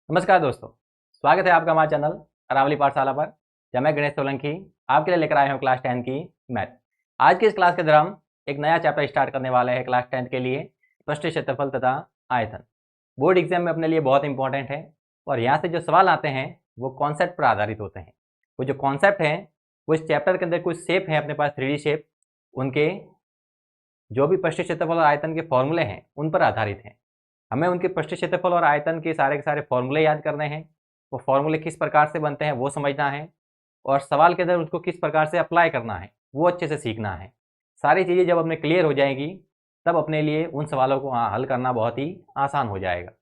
नमस्कार दोस्तों, स्वागत है आपका हमारे चैनल अरावली पाठशाला पर। जब मैं गणेश सोलंकी आपके लिए लेकर आया हूँ क्लास 10 की मैथ। आज की इस क्लास के अंदर हम एक नया चैप्टर स्टार्ट करने वाले हैं क्लास 10 के लिए, पृष्ठ क्षेत्रफल तथा आयतन। बोर्ड एग्जाम में अपने लिए बहुत इंपॉर्टेंट है और यहाँ से जो सवाल आते हैं वो कॉन्सेप्ट पर आधारित होते हैं। वो जो कॉन्सेप्ट हैं वो इस चैप्टर के अंदर कुछ शेप हैं अपने पास 3D शेप, उनके जो भी पृष्ठ क्षेत्रफल और आयतन के फॉर्मूले हैं उन पर आधारित हैं। हमें उनके पृष्ठ क्षेत्रफल और आयतन के सारे फॉर्मूले याद करने हैं, वो फॉर्मूले किस प्रकार से बनते हैं वो समझना है और सवाल के अंदर उसको किस प्रकार से अप्लाई करना है वो अच्छे से सीखना है। सारी चीज़ें जब अपने क्लियर हो जाएंगी तब अपने लिए उन सवालों को हल करना बहुत ही आसान हो जाएगा।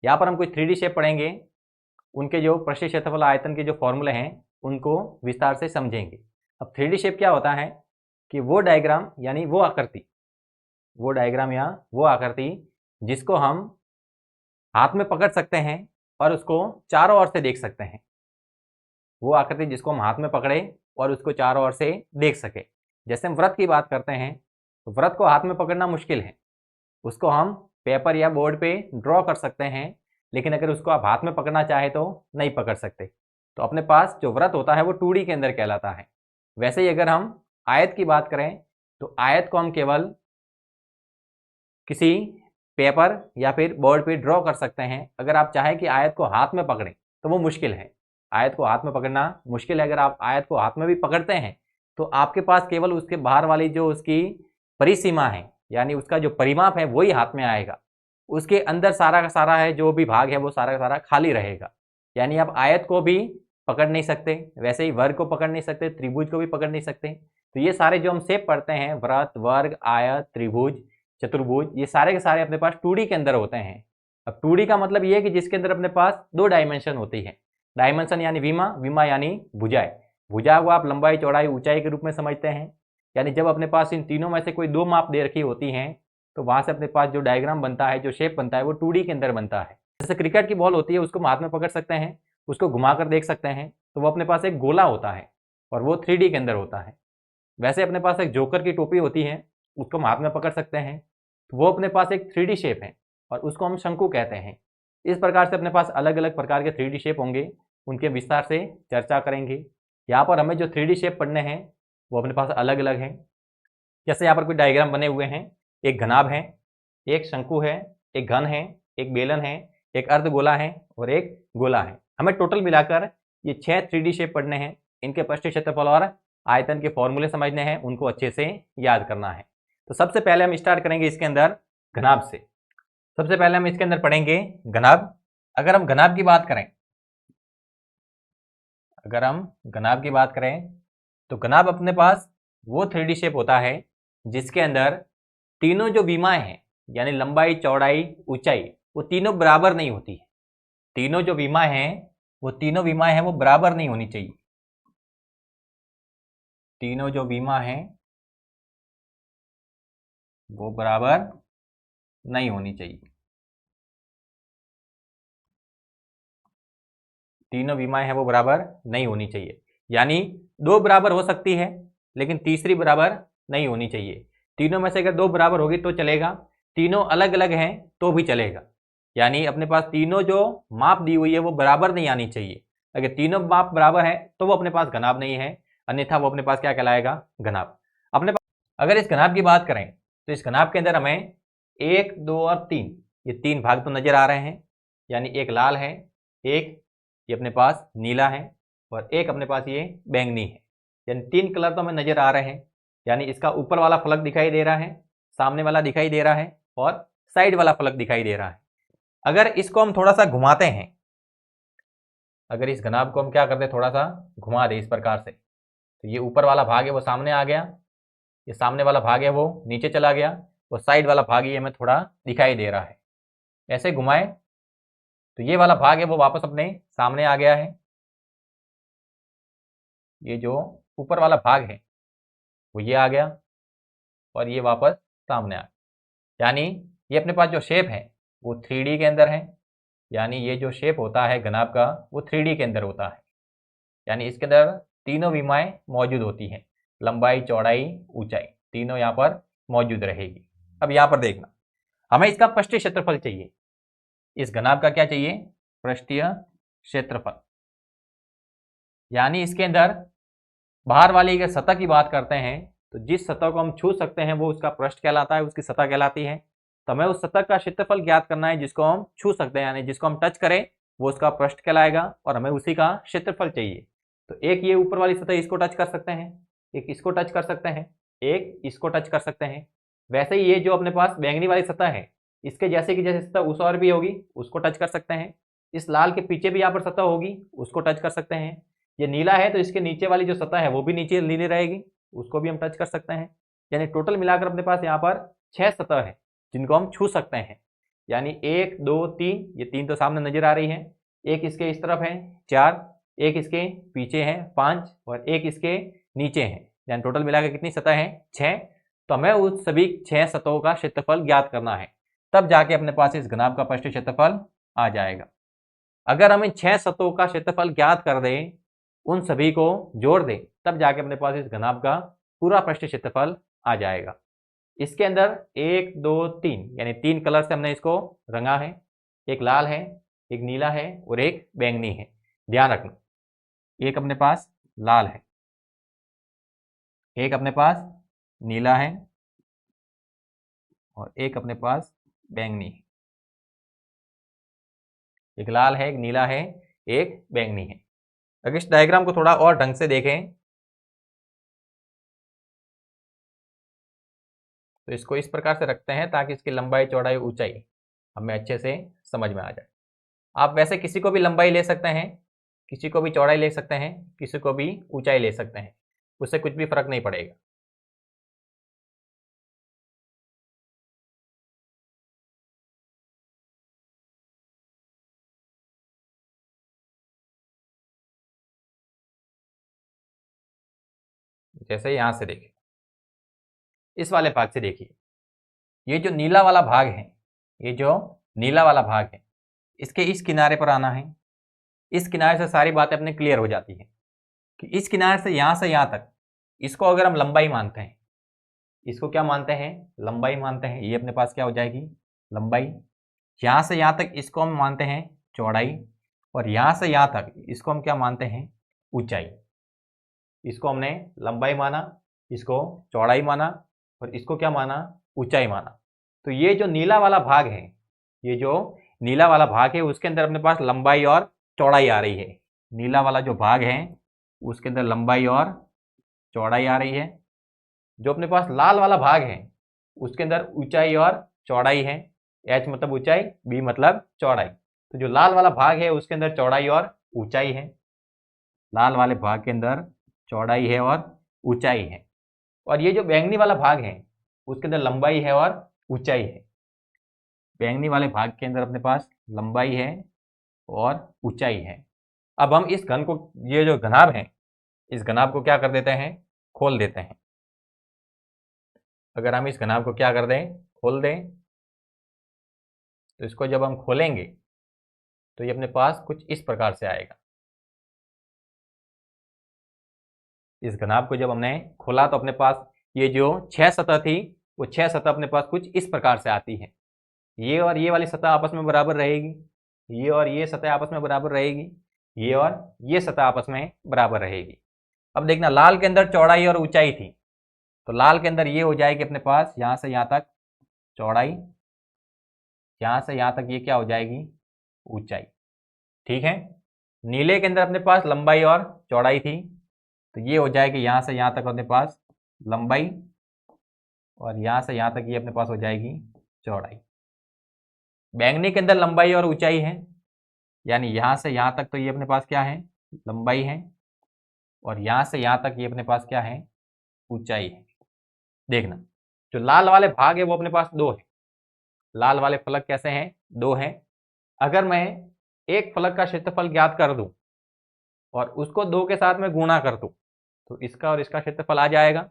यहाँ पर हम कुछ 3D शेप पढ़ेंगे, उनके जो पृष्ठ क्षेत्रफल आयतन के जो फॉर्मूले हैं उनको विस्तार से समझेंगे। अब 3D शेप क्या होता है कि वो डायग्राम यानी वो आकृति जिसको हम हाथ में पकड़ सकते हैं और उसको चारों ओर से देख सकते हैं। वो आकृति जिसको हम हाथ में पकड़े और उसको चारों ओर से देख सके। जैसे हम वृत्त की बात करते हैं तो वृत्त को हाथ में पकड़ना मुश्किल है, उसको हम पेपर या बोर्ड पे ड्रॉ कर सकते हैं, लेकिन अगर उसको आप हाथ में पकड़ना चाहे तो नहीं पकड़ सकते। तो अपने पास जो वृत्त होता है वो 2D के अंदर कहलाता है। वैसे ही अगर हम आयत की बात करें तो आयत को हम केवल किसी पेपर या फिर बोर्ड पे ड्रॉ कर सकते हैं। अगर आप चाहें कि आयत को हाथ में पकड़ें तो वो मुश्किल है, आयत को हाथ में पकड़ना मुश्किल है। अगर आप आयत को हाथ में भी पकड़ते हैं तो आपके पास केवल उसके बाहर वाली जो उसकी परिसीमा है यानी उसका जो परिमाप है वही हाथ में आएगा, उसके अंदर सारा का सारा है जो भी भाग है वो सारा का सारा खाली रहेगा। यानी आप आयत को भी पकड़ नहीं सकते, वैसे ही वर्ग को पकड़ नहीं सकते, त्रिभुज को भी पकड़ नहीं सकते। तो ये सारे जो हम शेप पढ़ते हैं, वृत्त, वर्ग, आयत, त्रिभुज, चतुर्भुज, ये सारे के सारे अपने पास 2D के अंदर होते हैं। अब 2D का मतलब ये है कि जिसके अंदर अपने पास 2 डायमेंशन होती है। डायमेंशन यानी विमा यानी भुजाएं। भुजा को आप लंबाई, चौड़ाई, ऊंचाई के रूप में समझते हैं। यानी जब अपने पास इन तीनों में से कोई 2 माप दे रखी होती हैं तो वहां से अपने पास जो डायग्राम बनता है, जो शेप बनता है वो 2D के अंदर बनता है। जैसे क्रिकेट की बॉल होती है, उसको हाथ में पकड़ सकते हैं, उसको घुमाकर देख सकते हैं तो वो अपने पास एक गोला होता है और वो 3D के अंदर होता है। वैसे अपने पास एक जोकर की टोपी होती है, उसको हम हाथ में पकड़ सकते हैं तो वो अपने पास एक 3D शेप है और उसको हम शंकु कहते हैं। इस प्रकार से अपने पास अलग अलग प्रकार के 3D शेप होंगे, उनके विस्तार से चर्चा करेंगे। यहाँ पर हमें जो 3D शेप पढ़ने हैं वो अपने पास अलग अलग हैं। जैसे यहाँ पर कुछ डायग्राम बने हुए हैं, एक घनाभ है, एक शंकु है, एक घन है, एक बेलन है, एक अर्धगोला है और एक गोला है। हमें टोटल मिलाकर ये 6 3D शेप पढ़ने हैं। इनके पृष्ठ क्षेत्रफल और आयतन के फॉर्मूले समझने हैं, उनको अच्छे से याद करना है। तो सबसे पहले हम स्टार्ट करेंगे इसके अंदर घनाभ से। सबसे पहले हम इसके अंदर पढ़ेंगे घनाभ। अगर हम घनाभ की बात करें तो घनाभ अपने पास वो 3D शेप होता है जिसके अंदर तीनों जो विमाएं हैं यानी लंबाई, चौड़ाई, ऊंचाई, वो तीनों बराबर नहीं होती है। तीनों जो विमाएं हैं वो बराबर नहीं होनी चाहिए। तीनों जो विमा हैं वो बराबर नहीं होनी चाहिए। तीनों विमाएं हैं वो बराबर नहीं होनी चाहिए, यानी 2 बराबर हो सकती है लेकिन तीसरी बराबर नहीं होनी चाहिए। तीनों में से अगर 2 बराबर होगी तो चलेगा, तीनों अलग अलग हैं तो भी चलेगा। यानी अपने पास तीनों जो माप दी हुई है वो बराबर नहीं आनी चाहिए। अगर तीनों माप बराबर है तो वो अपने पास घनाभ नहीं है, अन्यथा वो अपने पास क्या कहलाएगा? घनाभ। अपने पास अगर इस घनाभ की बात करें तो इस घनाभ के अंदर हमें 1, 2 और 3 ये 3 भाग तो नजर आ रहे हैं। यानी एक लाल है, एक ये अपने पास नीला है और एक अपने पास ये बैंगनी है। यानी 3 कलर तो हमें नजर आ रहे हैं। यानी इसका ऊपर वाला फलक दिखाई दे रहा है, सामने वाला दिखाई दे रहा है और साइड वाला फलक दिखाई दे रहा है। अगर इसको हम थोड़ा सा घुमाते हैं, अगर इस घनाभ को हम क्या करते हैं, थोड़ा सा घुमा दे इस प्रकार से, तो ये ऊपर वाला भाग है वो सामने आ गया, ये सामने वाला भाग है वो नीचे चला गया और साइड वाला भाग ये हमें थोड़ा दिखाई दे रहा है। ऐसे घुमाए तो ये वाला भाग है वो वापस अपने सामने आ गया है, ये जो ऊपर वाला भाग है वो ये आ गया और ये वापस सामने आ गया। यानी ये अपने पास जो शेप है वो 3D के अंदर है। यानी ये जो शेप होता है घनाभ का वो 3D के अंदर होता है। यानी इसके अंदर तीनों विमाएं मौजूद होती हैं, लंबाई, चौड़ाई, ऊंचाई, तीनों यहाँ पर मौजूद रहेगी। अब यहाँ पर देखना, हमें इसका पृष्ठ क्षेत्रफल चाहिए। इस घनाभ का क्या चाहिए? पृष्ठीय क्षेत्रफल। यानी इसके अंदर बाहर वाली अगर सतह की बात करते हैं तो जिस सतह को हम छू सकते हैं वो उसका पृष्ठ कहलाता है, उसकी सतह कहलाती है। तो हमें उस सतह का क्षेत्रफल ज्ञात करना है जिसको हम छू सकते हैं, यानी जिसको हम टच करें वो उसका पृष्ठ कहलाएगा और हमें उसी का क्षेत्रफल चाहिए। तो एक ये ऊपर वाली सतह इसको टच कर सकते हैं, एक इसको टच कर सकते हैं, एक इसको टच कर सकते हैं। वैसे ही ये जो अपने पास बैंगनी वाली सतह है इसके जैसे कि जैसे सतह उस और भी होगी उसको टच कर सकते हैं। इस लाल के पीछे भी यहाँ पर सतह होगी उसको टच कर सकते हैं। ये नीला है तो इसके नीचे वाली जो सतह है वो भी नीचे नीली रहेगी, उसको भी हम टच कर सकते हैं। यानी टोटल मिलाकर अपने पास यहाँ पर 6 सतह है जिनको हम छू सकते हैं। यानी 1 2 3, ये 3 तो सामने नजर आ रही है, एक इसके इस तरफ है 4, एक इसके पीछे है 5 और एक इसके नीचे है। यानी टोटल मिलाकर कितनी सतह है 6। तो हमें उस सभी 6 सतहों का क्षेत्रफल ज्ञात करना है, तब जाके अपने पास इस घनाभ का पृष्ठीय क्षेत्रफल आ जाएगा। अगर हम इन 6 सतहों का क्षेत्रफल ज्ञात कर दें, उन सभी को जोड़ दें, तब जाके अपने पास इस घनाभ का पूरा पृष्ठीय क्षेत्रफल आ जाएगा। इसके अंदर 1 2 3 यानी 3 कलर से हमने इसको रंगा है, एक लाल है, एक नीला है और एक बैंगनी है। ध्यान रखना, एक अपने पास लाल है, एक अपने पास नीला है और एक अपने पास बैंगनी है। एक लाल है, एक नीला है, एक बैंगनी है। अगर इस डायग्राम को थोड़ा और ढंग से देखें तो इसको इस प्रकार से रखते हैं ताकि इसकी लंबाई चौड़ाई ऊंचाई हमें अच्छे से समझ में आ जाए। आप वैसे किसी को भी लंबाई ले सकते हैं, किसी को भी चौड़ाई ले सकते हैं, किसी को भी ऊंचाई ले सकते हैं, उससे कुछ भी फर्क नहीं पड़ेगा। जैसे यहां से देखिए, इस वाले भाग से देखिए, ये जो नीला वाला भाग है, ये जो नीला वाला भाग है इसके इस किनारे पर आना है। इस किनारे से सारी बातें अपने क्लियर हो जाती है कि इस किनारे से यहां तक इसको अगर हम लंबाई मानते हैं, इसको क्या मानते हैं लंबाई मानते हैं, ये अपने पास क्या हो जाएगी लंबाई। यहां से यहां तक इसको हम मानते हैं चौड़ाई और यहां से यहां तक इसको हम क्या मानते हैं ऊंचाई। इसको हमने लंबाई माना, इसको चौड़ाई माना और इसको क्या माना ऊंचाई माना। तो ये जो नीला वाला भाग है, ये जो नीला वाला भाग है उसके अंदर अपने पास लंबाई और चौड़ाई आ रही है। नीला वाला जो भाग है उसके अंदर लंबाई और चौड़ाई आ रही है। जो अपने पास लाल वाला भाग है उसके अंदर ऊंचाई और चौड़ाई है। एच मतलब ऊंचाई, बी मतलब चौड़ाई। तो जो लाल वाला भाग है उसके अंदर चौड़ाई और ऊंचाई है, लाल वाले भाग के अंदर चौड़ाई है और ऊंचाई है। और ये जो बैंगनी वाला भाग है उसके अंदर लंबाई है और ऊंचाई है। बैंगनी वाले भाग के अंदर अपने पास लंबाई है और ऊंचाई है। अब हम इस घन को, ये जो घनाभ है, इस घनाभ को क्या कर देते हैं खोल देते हैं। अगर हम इस घनाभ को क्या कर दें खोल दें, तो इसको जब हम खोलेंगे तो ये अपने पास कुछ इस प्रकार से आएगा। इस घनाभ को जब हमने खोला तो अपने पास ये जो 6 सतह थी वो 6 सतह अपने पास कुछ इस प्रकार से आती है। ये और ये वाली सतह आपस में बराबर रहेगी, ये और ये सतह आपस में बराबर रहेगी, ये और ये सतह आपस में बराबर रहेगी। अब देखना, लाल के अंदर चौड़ाई और ऊंचाई थी, तो लाल के अंदर ये हो जाएगी अपने पास यहां से यहां तक चौड़ाई, यहां से यहां तक ये क्या हो जाएगी ऊंचाई। ठीक है। नीले के अंदर अपने पास लंबाई और चौड़ाई थी, तो ये हो जाएगी यहां से यहां तक अपने पास लंबाई और यहां से यहां तक ये अपने पास हो जाएगी चौड़ाई। बैंगनी के अंदर लंबाई और ऊंचाई है, यानी यहां से यहां तक तो ये अपने पास क्या है लंबाई है और यहां से यहां तक ये अपने पास क्या है ऊंचाई है। देखना, जो लाल वाले भाग है वो अपने पास 2 है। लाल वाले फलक कैसे हैं 2 हैं। अगर मैं एक फलक का क्षेत्रफल ज्ञात कर दूं और उसको 2 के साथ में गुणा कर दूं तो इसका और इसका क्षेत्रफल आ जाएगा।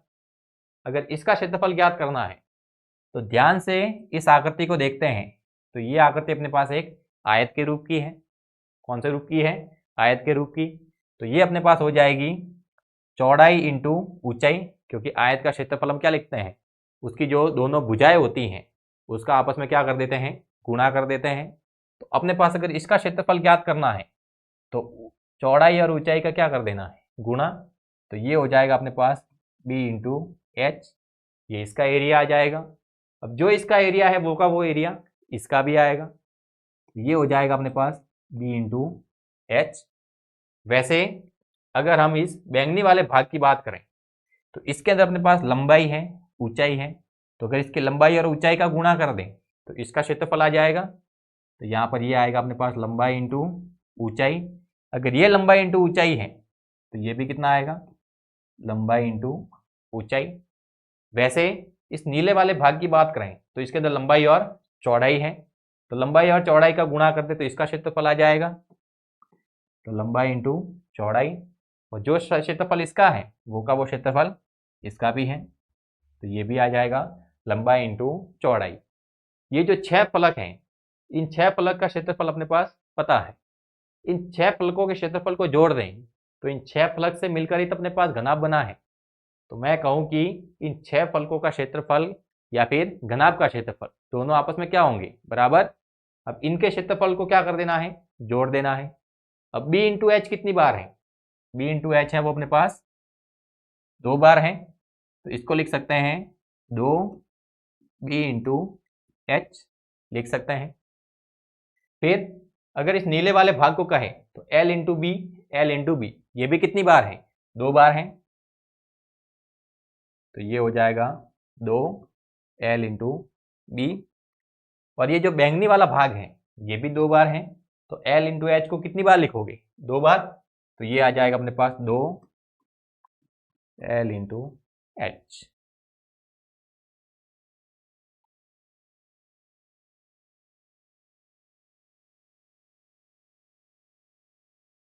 अगर इसका क्षेत्रफल ज्ञात करना है तो ध्यान से इस आकृति को देखते हैं, तो ये आकृति अपने पास एक आयत के रूप की है। कौन से रूप की है आयत के रूप की। तो ये अपने पास हो जाएगी चौड़ाई इंटू ऊंचाई, क्योंकि आयत का क्षेत्रफल हम क्या लिखते हैं उसकी जो दोनों भुजाएं होती हैं उसका आपस में क्या कर देते हैं गुणा कर देते हैं। तो अपने पास अगर इसका क्षेत्रफल ज्ञात करना है तो चौड़ाई और ऊंचाई का क्या कर देना है, गुणा। तो ये हो जाएगा अपने पास b इंटू एच, ये इसका एरिया आ जाएगा। अब जो इसका एरिया है वो का वो एरिया इसका भी आएगा, ये हो जाएगा अपने पास b इंटू एच। वैसे अगर हम इस बैंगनी वाले भाग की बात करें तो इसके अंदर अपने पास लंबाई है, ऊंचाई है, तो अगर इसकी लंबाई और ऊंचाई का गुणा कर दें तो इसका क्षेत्रफल आ जाएगा। तो यहाँ पर ये आएगा अपने पास लंबाई इंटू ऊंचाई। अगर ये लंबाई इंटू ऊंचाई है तो ये भी कितना आएगा, लंबाई इंटू ऊंचाई। वैसे इस नीले वाले भाग की बात करें तो इसके अंदर लंबाई और चौड़ाई है, तो लंबाई और चौड़ाई का गुणा कर दे तो इसका क्षेत्रफल आ जाएगा। तो लंबाई इंटू चौड़ाई, और जो क्षेत्रफल इसका है वो का वो क्षेत्रफल इसका भी है, तो ये भी आ जाएगा लंबाई इंटू चौड़ाई। ये जो 6 फलक हैं, इन 6 फलक का क्षेत्रफल अपने पास पता है। इन 6 फलकों के क्षेत्रफल को जोड़ दें तो इन 6 फलक से मिलकर ही तो अपने पास घनाभ बना है। तो मैं कहूं कि इन 6 फलकों का क्षेत्रफल या फिर घनाभ का क्षेत्रफल दोनों आपस में क्या होंगे, बराबर। अब इनके क्षेत्रफल को क्या कर देना है, जोड़ देना है। अब b इंटू एच कितनी बार है, b इंटू एच है वो अपने पास 2 बार है, तो इसको लिख सकते हैं 2 b इंटू एच लिख सकते हैं। फिर अगर इस नीले वाले भाग को कहें तो l into B, L into B, ये भी कितनी बार है, 2 बार है, तो ये हो जाएगा 2 l इंटू बी। और ये जो बैंगनी वाला भाग है ये भी 2 बार है, तो l इंटू एच को कितनी बार लिखोगे, 2 बार, तो ये आ जाएगा अपने पास 2 l इंटू एच।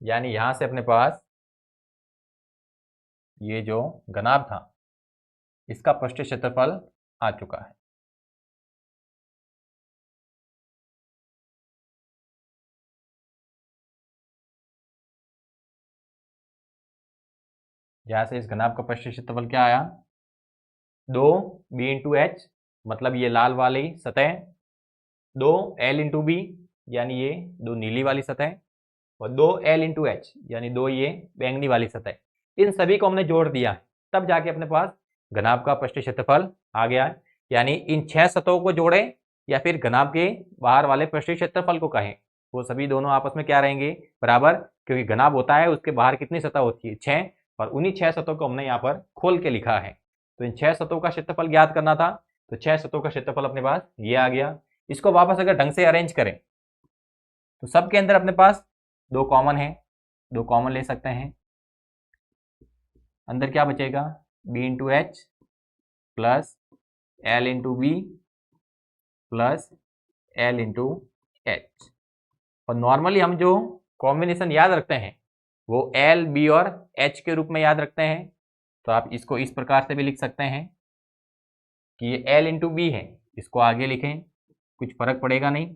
यानी यहां से अपने पास ये जो घनाभ था इसका पृष्ठीय क्षेत्रफल आ चुका है। यहां से इस घनाभ का पृष्ठीय क्षेत्रफल क्या आया, 2 b इंटू एच, मतलब ये लाल वाली सतह, 2 l इंटू बी यानी ये 2 नीली वाली सतह, और 2 l इंटू एच यानी 2 ये बैंगनी वाली सतह। इन सभी को हमने जोड़ दिया है, तब जाके अपने पास घनाभ का पृष्ठीय क्षेत्रफल आ गया है। यानी इन 6 सतहों को जोड़ें या फिर घनाभ के बाहर वाले पृष्ठीय क्षेत्रफल को कहें, वो सभी दोनों आपस में क्या रहेंगे, बराबर, क्योंकि घनाभ होता है उसके बाहर कितनी सतह होती है, 6, और उन्हीं 6 सतहों को हमने यहाँ पर खोल के लिखा है। तो इन 6 सतहों का क्षेत्रफल ज्ञात करना था, तो 6 सतहों का क्षेत्रफल अपने पास ये आ गया। इसको वापस अगर ढंग से अरेंज करें तो सबके अंदर अपने पास 2 कॉमन है, 2 कॉमन ले सकते हैं। अंदर क्या बचेगा, b into H plus L into B plus L into H. और नॉर्मली हम जो कॉम्बिनेशन याद रखते हैं वो एल, बी और एच के रूप में याद रखते हैं। तो आप इसको इस प्रकार से भी लिख सकते हैं कि ये एल इंटू बी है, इसको आगे लिखें, कुछ फर्क पड़ेगा नहीं।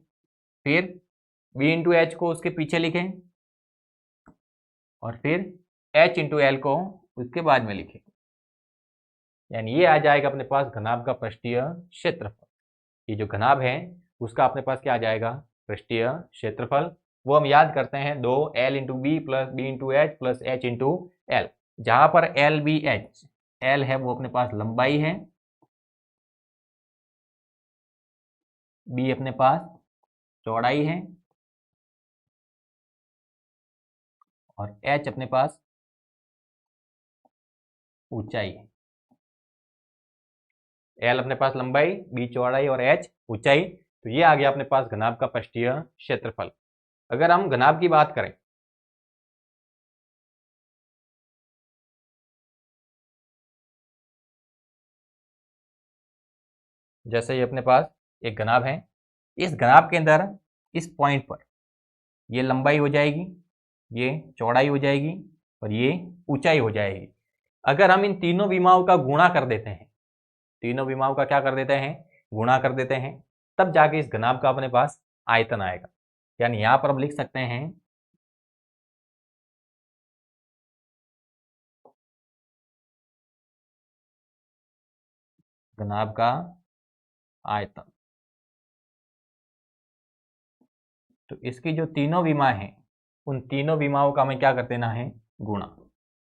फिर b इंटू एच को उसके पीछे लिखें, और फिर h इंटू एल को उसके बाद में लिखें। यानी ये आ जाएगा अपने पास घनाभ का पृष्ठीय क्षेत्रफल। ये जो घनाभ है उसका अपने पास क्या आ जाएगा, पृष्ठीय क्षेत्रफल। वो हम याद करते हैं 2 l into B plus B into H plus h into L, जहां पर एल बी एच, एल है वो अपने पास लंबाई है, बी अपने पास चौड़ाई है, और h अपने पास ऊंचाई है। एल अपने पास लंबाई, बी चौड़ाई और h ऊंचाई, तो ये आ गया अपने पास घनाभ का पृष्ठीय क्षेत्रफल। अगर हम घनाभ की बात करें जैसे ये अपने पास एक घनाभ है, इस घनाभ के अंदर इस पॉइंट पर ये लंबाई हो जाएगी, ये चौड़ाई हो जाएगी और ये ऊंचाई हो जाएगी। अगर हम इन तीनों विमाओं का गुणा कर देते हैं, तीनों विमाओं का क्या कर देते हैं, गुणा कर देते हैं, तब जाके इस घनाभ का अपने पास आयतन आएगा। यानी यहां पर हम लिख सकते हैं घनाभ का आयतन। तो इसकी जो तीनों विमा हैं उन तीनों विमाओं का हमें क्या कर देना है, गुणा,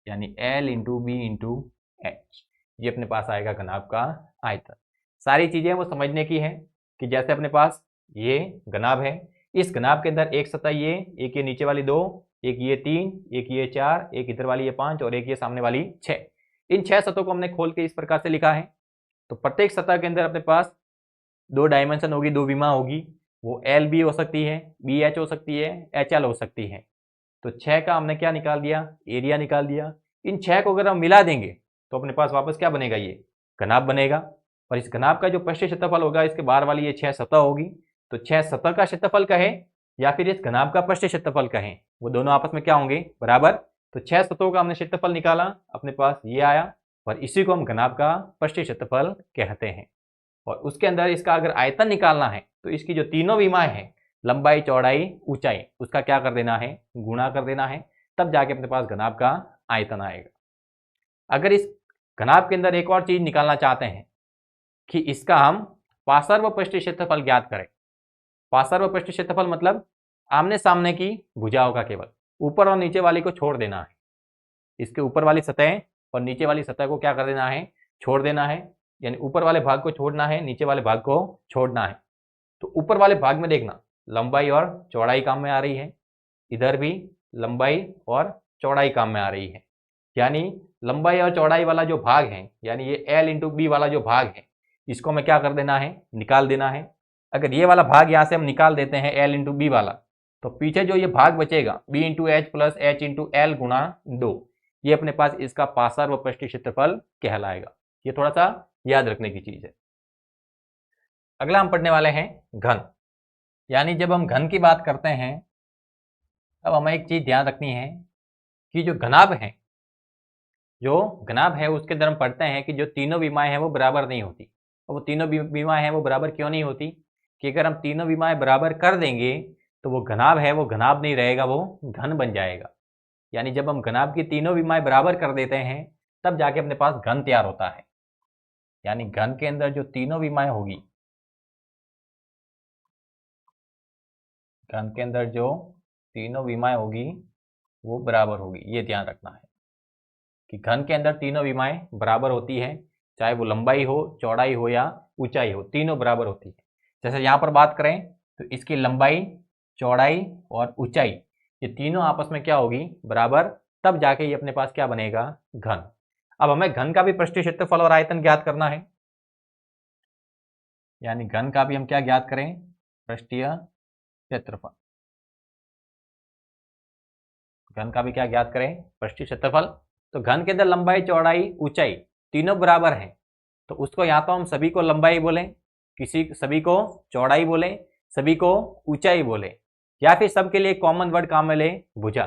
यानी L into B into H. ये अपने पास आएगा घनाभ का आयतन। सारी चीजें वो समझने की है कि जैसे अपने पास ये घनाभ है, इस घनाभ के अंदर एक सतह ये, एक ये नीचे वाली 2, एक ये 3, एक ये 4, एक इधर वाली ये 5 और एक ये सामने वाली 6। इन 6 सतहों को हमने खोल के इस प्रकार से लिखा है। तो प्रत्येक सतह के अंदर अपने पास 2 डायमेंशन होगी, 2 विमा होगी। वो एल बी हो सकती है, बी एच हो सकती है, एच एल हो सकती है। तो 6 का हमने क्या निकाल दिया, एरिया निकाल दिया। इन 6 को अगर हम मिला देंगे तो अपने पास वापस क्या बनेगा, ये घनाभ बनेगा। और इस घनाभ का जो पृष्ठीय क्षेत्रफल होगा, इसके बाहर वाली ये 6 सतह होगी। तो 6 सतह का क्षेत्रफल कहें या फिर इस घनाभ का पृष्ठीय क्षेत्रफल कहें, वो दोनों आपस में क्या होंगे, बराबर। तो 6 सतहों का हमने क्षेत्रफल निकाला, अपने पास ये आया और इसी को हम घनाभ का पृष्ठीय क्षेत्रफल कहते हैं। और उसके अंदर इसका अगर आयतन निकालना है तो इसकी जो तीनों विमाएं हैं, लंबाई चौड़ाई ऊंचाई, उसका क्या कर देना है, गुणा कर देना है, तब जाके अपने पास घनाभ का आयतन आएगा। अगर इस घनाभ के अंदर एक और चीज निकालना चाहते हैं कि इसका हम पार्श्व पृष्ठीय क्षेत्रफल ज्ञात करें। पार्श्व पृष्ठीय क्षेत्रफल मतलब आमने सामने की भुजाओं का केवल ऊपर और नीचे वाली को छोड़ देना है। इसके ऊपर वाली सतह और नीचे वाली सतह को क्या कर देना है, छोड़ देना है। यानी ऊपर वाले भाग को छोड़ना है, नीचे वाले भाग को छोड़ना है। तो ऊपर वाले भाग में देखना लंबाई और चौड़ाई काम में आ रही है, इधर भी लंबाई और चौड़ाई काम में आ रही है। यानी लंबाई और चौड़ाई वाला जो भाग है, यानी ये L इंटू बी वाला जो भाग है, इसको हमें क्या कर देना है, निकाल देना है। अगर ये वाला भाग यहाँ से हम निकाल देते हैं L इंटू बी वाला, तो पीछे जो ये भाग बचेगा B into H plus H into L गुणा 2, ये अपने पास इसका पार्श्व पृष्ठीय क्षेत्रफल कहलाएगा। ये थोड़ा सा याद रखने की चीज है। अगला हम पढ़ने वाले हैं घन। यानी जब हम घन की बात करते हैं तब हमें एक चीज ध्यान रखनी है कि जो घनाभ है, उसके अंदर हम पढ़ते हैं कि जो तीनों विमाएं हैं वो बराबर नहीं होती। और वो तीनों विमाएं हैं वो बराबर क्यों नहीं होती, कि अगर हम तीनों विमाएं बराबर कर देंगे तो वो घनाभ है वो घनाभ नहीं रहेगा, वो घन बन जाएगा। यानी जब हम घनाभ की तीनों विमाएं बराबर कर देते हैं तब जाके अपने पास घन तैयार होता है। यानी घन के अंदर जो तीनों विमाएं होगी, घन के अंदर जो तीनों विमाएं होगी वो बराबर होगी। ये ध्यान रखना है कि घन के अंदर तीनों विमाएं बराबर होती है, चाहे वो लंबाई हो, चौड़ाई हो या ऊंचाई हो, तीनों बराबर होती है। जैसे यहाँ पर बात करें तो इसकी लंबाई, चौड़ाई और ऊंचाई, ये तीनों आपस में क्या होगी, बराबर, तब जाके ये अपने पास क्या बनेगा, घन। अब हमें घन का भी पृष्ठीय क्षेत्रफल और आयतन ज्ञात करना है। यानी घन का भी हम क्या ज्ञात करें, पृष्ठीय क्षेत्रफल। घन का भी क्या ज्ञात करें, पृष्ठीय क्षेत्रफल। तो घन के अंदर लंबाई, चौड़ाई, ऊंचाई तीनों बराबर हैं, तो उसको या तो हम सभी को लंबाई बोलें, सभी को चौड़ाई बोलें, सभी को ऊंचाई बोलें, या फिर सबके लिए कॉमन वर्ड काम में लें, भुजा।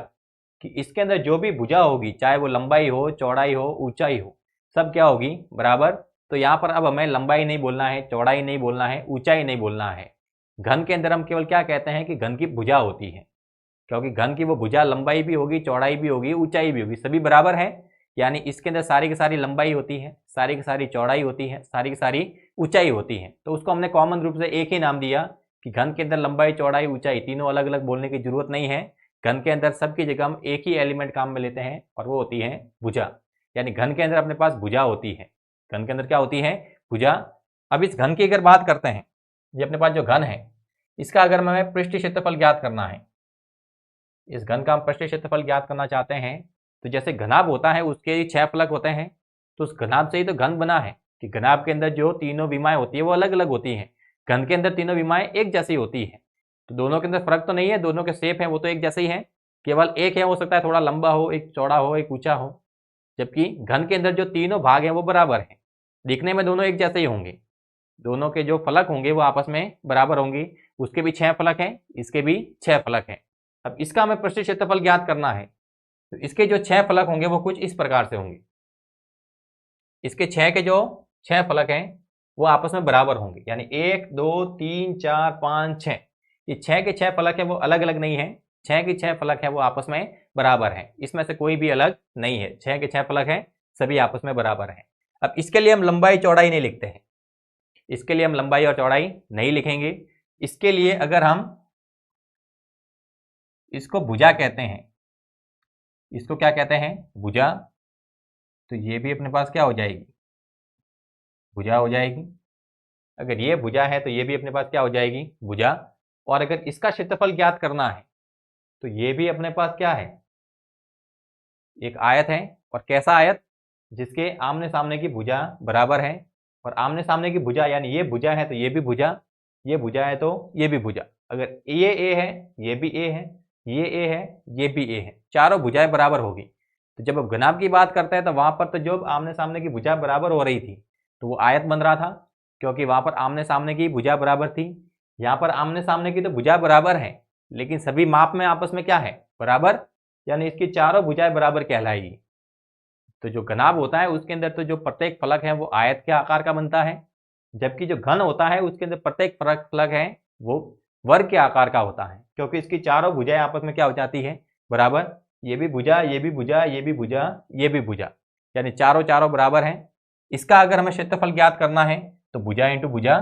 कि इसके अंदर जो भी भुजा होगी, चाहे वो लंबाई हो, चौड़ाई हो, ऊंचाई हो, सब क्या होगी, बराबर। तो यहाँ पर अब हमें लंबाई नहीं बोलना है, चौड़ाई नहीं बोलना है, ऊंचाई नहीं बोलना है। घन के अंदर हम केवल क्या कहते हैं कि घन की भुजा होती है, क्योंकि घन की वो भुजा लंबाई भी होगी, चौड़ाई भी होगी, ऊंचाई भी होगी, सभी बराबर है। यानी इसके अंदर सारी की सारी लंबाई होती है, सारी की सारी चौड़ाई होती है, सारी की सारी ऊंचाई होती है। तो उसको हमने कॉमन रूप से एक ही नाम दिया कि घन के अंदर लंबाई, चौड़ाई, ऊंचाई तीनों अलग अलग बोलने की जरूरत नहीं है। घन के अंदर सबकी जगह हम एक ही एलिमेंट काम में लेते हैं और वो होती है भुजा। यानी घन के अंदर अपने पास भुजा होती है। घन के अंदर क्या होती है, भुजा। अब इस घन की अगर बात करते हैं, ये अपने पास जो घन है, इसका अगर हमें पृष्ठीय क्षेत्रफल ज्ञात करना है, इस घन का हम पृष्ठीय क्षेत्रफल ज्ञात करना चाहते हैं, तो जैसे घनाभ होता है उसके 6 फलक होते हैं, तो उस घनाभ से ही तो घन बना है कि घनाभ के अंदर जो तीनों विमाएं होती है वो अलग अलग होती हैं। घन के अंदर तीनों विमाएं एक जैसी होती है, तो दोनों के अंदर फर्क तो नहीं है, दोनों के शेप है वो तो एक जैसे ही है, केवल एक है हो सकता है थोड़ा लंबा हो, एक चौड़ा हो, एक ऊंचा हो। जबकि घन के अंदर जो तीनों भाग हैं वो बराबर हैं, दिखने में दोनों एक जैसे ही होंगे, दोनों के जो फलक होंगे वो आपस में बराबर होंगे। उसके भी 6 फलक हैं, इसके भी 6 फलक हैं। अब इसका हमें पृष्ठीय क्षेत्रफल ज्ञात करना है, तो इसके जो 6 फलक होंगे वो कुछ इस प्रकार से होंगे। इसके 6 के जो 6 फलक हैं वो आपस में बराबर होंगे, यानी 1 2 3 4 5 6, ये 6 के 6 फलक है वो अलग अलग नहीं है, 6 के 6 फलक है वो आपस में बराबर हैं, इसमें से कोई भी अलग नहीं है, 6 के 6 फलक हैं सभी आपस में बराबर हैं। अब इसके लिए हम लंबाई चौड़ाई नहीं लिखते हैं, इसके लिए हम लंबाई और चौड़ाई नहीं लिखेंगे। इसके लिए अगर हम इसको भुजा कहते हैं। इसको क्या कहते हैं? भुजा। तो ये भी अपने पास क्या हो जाएगी? भुजा हो जाएगी। अगर ये भुजा है तो ये भी अपने पास क्या हो जाएगी? भुजा। और अगर इसका क्षेत्रफल ज्ञात करना है तो ये भी अपने पास क्या है? एक आयत है। और कैसा आयत? जिसके आमने सामने की भुजा बराबर है। और आमने सामने की भुजा यानी ये भुजा है तो ये भी भुजा, ये भुजा है तो ये भी भुजा। अगर ये ए है, ये भी ए है, ये ए है, ये भी ए है, चारों भुजाएं बराबर होगी। तो जब अब घनाभ की बात करते हैं तो वहां पर तो जो आमने सामने की भुजा बराबर हो रही थी तो वो आयत बन रहा था, क्योंकि वहां पर आमने सामने की भुजा बराबर थी। यहाँ पर आमने सामने की तो भुजा बराबर है, लेकिन सभी माप में आपस में क्या है? बराबर, यानी इसकी चारों भुजाएं बराबर कहलाएगी। तो जो घनाभ होता है उसके अंदर तो जो प्रत्येक फलक है वो आयत के आकार का बनता है, जबकि जो घन होता है उसके अंदर प्रत्येक फलक है वो वर्ग के आकार का होता है, क्योंकि इसकी चारों भुजाएं आपस में क्या हो जाती है? बराबर। ये भी भुजा, ये भी भुजा, ये भी भुजा, ये भी भुजा, यानी चारों चारों बराबर हैं। इसका अगर हमें क्षेत्रफल ज्ञात करना है तो भुजा इंटू भुजा,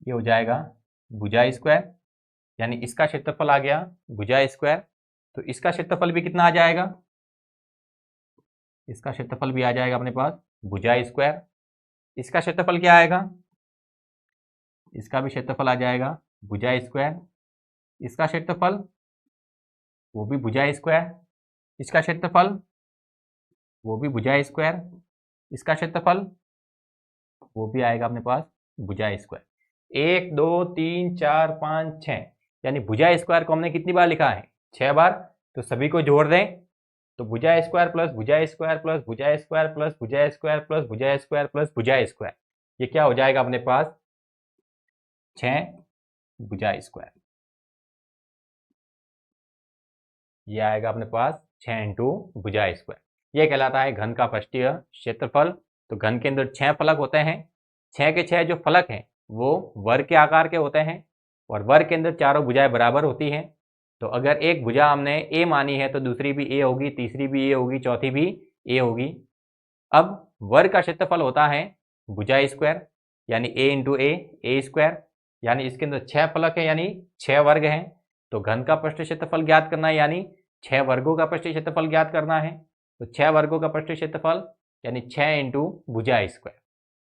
ये हो जाएगा भुजा स्क्वायर, यानी इसका क्षेत्रफल आ गया भुजा स्क्वायर। तो इसका क्षेत्रफल भी कितना आ जाएगा? इसका क्षेत्रफल भी आ जाएगा अपने पास भुजा स्क्वायर। इसका क्षेत्रफल क्या आएगा? इसका भी क्षेत्रफल आ जाएगा भुजा स्क्वायर। इसका क्षेत्रफल वो भी भुजा स्क्वायर। इसका क्षेत्रफल वो भी भुजा स्क्वायर। इसका क्षेत्रफल वो भी आएगा अपने पास भुजा स्क्वायर। 1 2 3 4 5 6, यानी भुजा स्क्वायर को हमने कितनी बार लिखा है? 6 बार। तो सभी को जोड़ दें तो भुजा स्क्वायर प्लस भुजा स्क्वायर प्लस भुजा स्क्वायर प्लस भुजा स्क्वायर प्लस भुजा स्क्वायर प्लस भुजा स्क्वायर, ये क्या हो जाएगा अपने पास? 6 भुजा स्क्वायर। ये आएगा अपने पास 6 इंटू भुजा स्क्वायर। ये कहलाता है घन का पृष्ठीय क्षेत्रफल। तो घन के अंदर 6 फलक होते हैं। 6 के 6 जो फलक हैं वो वर्ग के आकार के होते हैं, और वर्ग के अंदर चारों भुजाएं बराबर होती हैं। तो अगर एक भुजा हमने ए मानी है तो दूसरी भी ए होगी, तीसरी भी ए होगी, चौथी भी ए होगी। अब वर्ग का क्षेत्रफल होता है भुजा स्क्वायर, यानी ए इंटू ए स्क्वायर, यानी इसके अंदर 6 फलक है यानी 6 वर्ग हैं। तो घन का पृष्ठ क्षेत्रफल ज्ञात करना है, यानी 6 वर्गों का पृष्ठ क्षेत्रफल ज्ञात करना है। तो 6 वर्गों का पृष्ठ क्षेत्रफल यानी 6 इंटू भुजा स्क्वायर।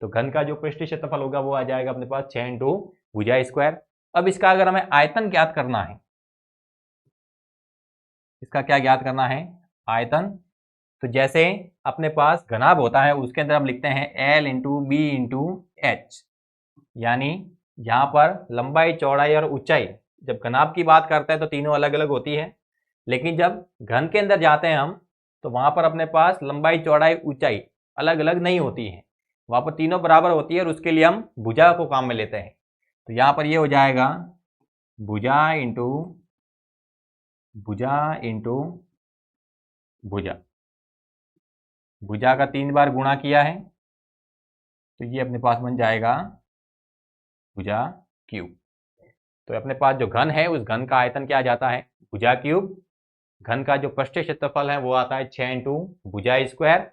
तो घन का जो पृष्ठ क्षेत्रफल होगा वो आ जाएगा अपने पास 6 इंटू भुजा स्क्वायर। अब इसका अगर हमें आयतन ज्ञात करना है, इसका क्या ज्ञात करना है? आयतन। तो जैसे अपने पास घनाभ होता है उसके अंदर हम लिखते हैं L into B into H, यानी यहाँ पर लंबाई, चौड़ाई और ऊंचाई जब घनाभ की बात करते हैं तो तीनों अलग अलग होती है, लेकिन जब घन के अंदर जाते हैं हम तो वहाँ पर अपने पास लंबाई, चौड़ाई, ऊंचाई अलग अलग नहीं होती है, वहाँ पर तीनों बराबर होती है, और उसके लिए हम भुजा को काम में लेते हैं। तो यहाँ पर ये हो जाएगा भुजा इंटू भुजा इंटू भुजा। भुजा का 3 बार गुणा किया है तो ये अपने पास बन जाएगा भुजा क्यूब। तो अपने पास जो घन है उस घन का आयतन क्या आ जाता है? भुजा क्यूब। घन का जो पृष्ठ क्षेत्रफल है वो आता है 6 इंटू भुजा स्क्वायर।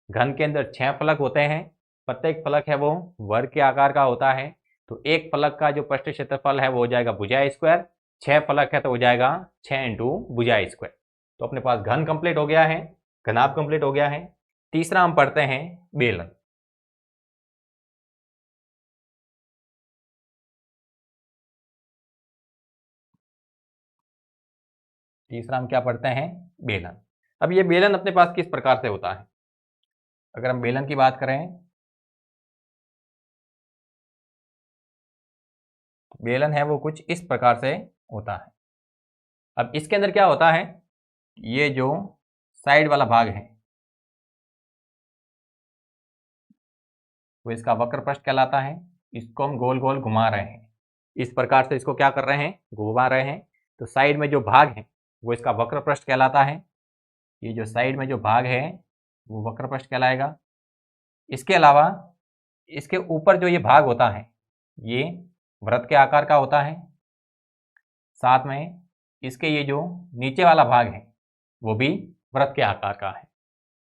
घन के अंदर 6 फलक होते हैं, प्रत्येक फलक है वो वर्ग के आकार का होता है। तो एक फलक का जो पृष्ठ क्षेत्रफल है वो हो जाएगा भुजा स्क्वायर, 6 फलक है तो हो जाएगा 6 इंटू भुजा स्क्वायर। तो अपने पास घन कंप्लीट हो गया है, घनाभ कंप्लीट हो गया है। तीसरा हम पढ़ते हैं बेलन। तीसरा हम क्या पढ़ते हैं? बेलन। अब ये बेलन अपने पास किस प्रकार से होता है? अगर हम बेलन की बात करें, बेलन है वो कुछ इस प्रकार से होता है। अब इसके अंदर क्या होता है? ये जो साइड वाला भाग है वो इसका वक्र पृष्ठ कहलाता है। इसको हम गोल गोल घुमा रहे हैं, इस प्रकार से इसको क्या कर रहे हैं? घुमा रहे हैं। तो साइड में जो भाग है वो इसका वक्र पृष्ठ कहलाता है। ये जो साइड में जो भाग है वो वक्र पृष्ठ कहलाएगा। इसके अलावा इसके ऊपर जो ये भाग होता है ये वृत्त के आकार का होता है। साथ में इसके ये जो नीचे वाला भाग है वो भी वृत्त के आकार का है,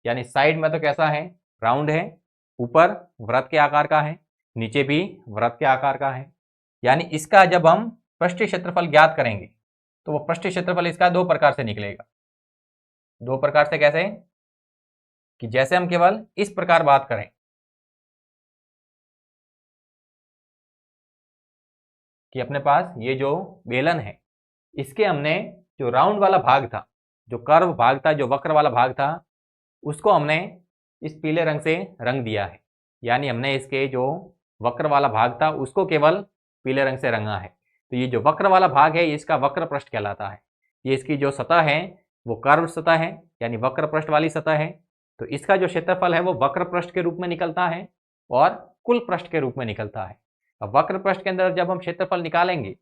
यानी साइड में तो कैसा है? राउंड है, ऊपर वृत्त के आकार का है, नीचे भी वृत्त के आकार का है। यानी इसका जब हम पृष्ठ क्षेत्रफल ज्ञात करेंगे तो वो पृष्ठीय क्षेत्रफल इसका दो प्रकार से निकलेगा। दो प्रकार से कैसे? कि जैसे हम केवल इस प्रकार बात करें कि अपने पास ये जो बेलन है इसके हमने जो राउंड वाला भाग था, जो कर्व भाग था, जो वक्र वाला भाग था, उसको हमने इस पीले रंग से रंग दिया है। यानी हमने इसके जो वक्र वाला भाग था उसको केवल पीले रंग से रंगा है। तो ये जो वक्र वाला भाग है इसका वक्र पृष्ठ कहलाता है। ये इसकी जो सतह है वो कर्व सतह है, यानी वक्र पृष्ठ वाली सतह है। तो इसका जो क्षेत्रफल है वो वक्र पृष्ठ के रूप में निकलता है और कुल पृष्ठ के रूप में निकलता है। अब वक्र पृष्ठ के अंदर जब हम क्षेत्रफल निकालेंगे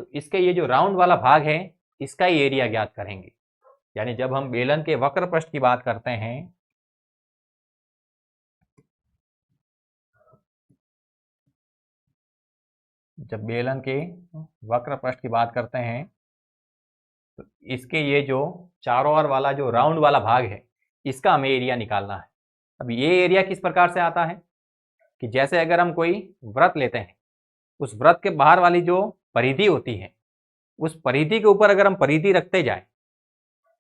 तो इसके ये जो राउंड वाला भाग है इसका ही एरिया ज्ञात करेंगे। यानी जब हम बेलन के वक्र पृष्ठ की बात करते हैं, जब बेलन के वक्र पृष्ठ की बात करते हैं तो इसके ये जो चारों ओर वाला जो राउंड वाला भाग है इसका हमें एरिया निकालना है। अब ये एरिया किस प्रकार से आता है कि जैसे अगर हम कोई वृत्त लेते हैं, उस वृत्त के बाहर वाली जो परिधि होती है उस परिधि के ऊपर अगर हम परिधि रखते जाए,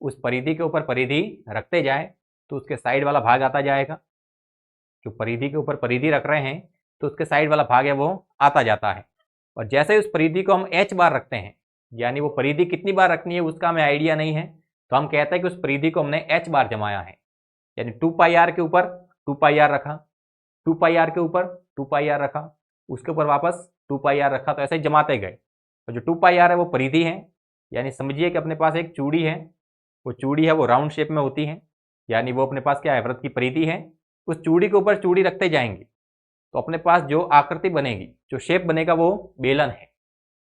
उस परिधि के ऊपर परिधि रखते जाए तो उसके साइड वाला भाग आता जाएगा। जो परिधि के ऊपर परिधि रख रहे हैं तो उसके साइड वाला भाग है वो आता जाता है। और जैसे ही उस परिधि को हम h बार रखते हैं, यानी वो परिधि कितनी बार रखनी है उसका हमें आइडिया नहीं है, तो हम कहते हैं कि उस परिधि को हमने h बार जमाया है। यानी 2πr के ऊपर 2πr रखा, 2πr के ऊपर 2πr रखा, उसके ऊपर वापस 2πr रखा, तो ऐसे ही जमाते गए। और जो 2πr है वो परिधि है। यानी समझिए कि अपने पास एक चूड़ी है, वो चूड़ी है वो राउंड शेप में होती है, यानी वो अपने पास क्या है, वृत्त की परिधि है। उस चूड़ी के ऊपर चूड़ी रखते जाएंगे तो अपने पास जो आकृति बनेगी, जो शेप बनेगा वो बेलन है।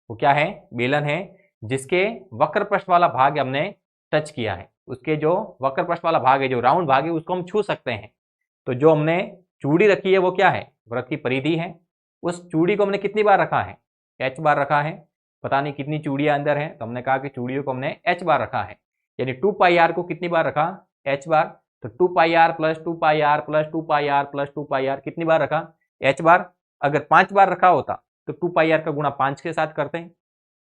वो क्या है? बेलन है, जिसके वक्र पृष्ठ वाला भाग हमने टच किया है। उसके जो वक्र पृष्ठ वाला भाग है, जो राउंड भाग है, उसको हम छू सकते हैं। तो जो हमने चूड़ी रखी है वो क्या है? वृत्त की परिधि है। उस चूड़ी को हमने कितनी बार रखा है? h बार रखा है। पता नहीं कितनी चूड़ियां अंदर हैं, तो हमने कहा कि चूड़ियों को हमने h बार रखा है। यानी 2πr को कितनी बार रखा? h बार। तो 2πr plus 2πr plus 2πr plus 2πr कितनी बार रखा? h बार। अगर 5 बार रखा होता तो 2πr का गुणा 5 के साथ करते हैं।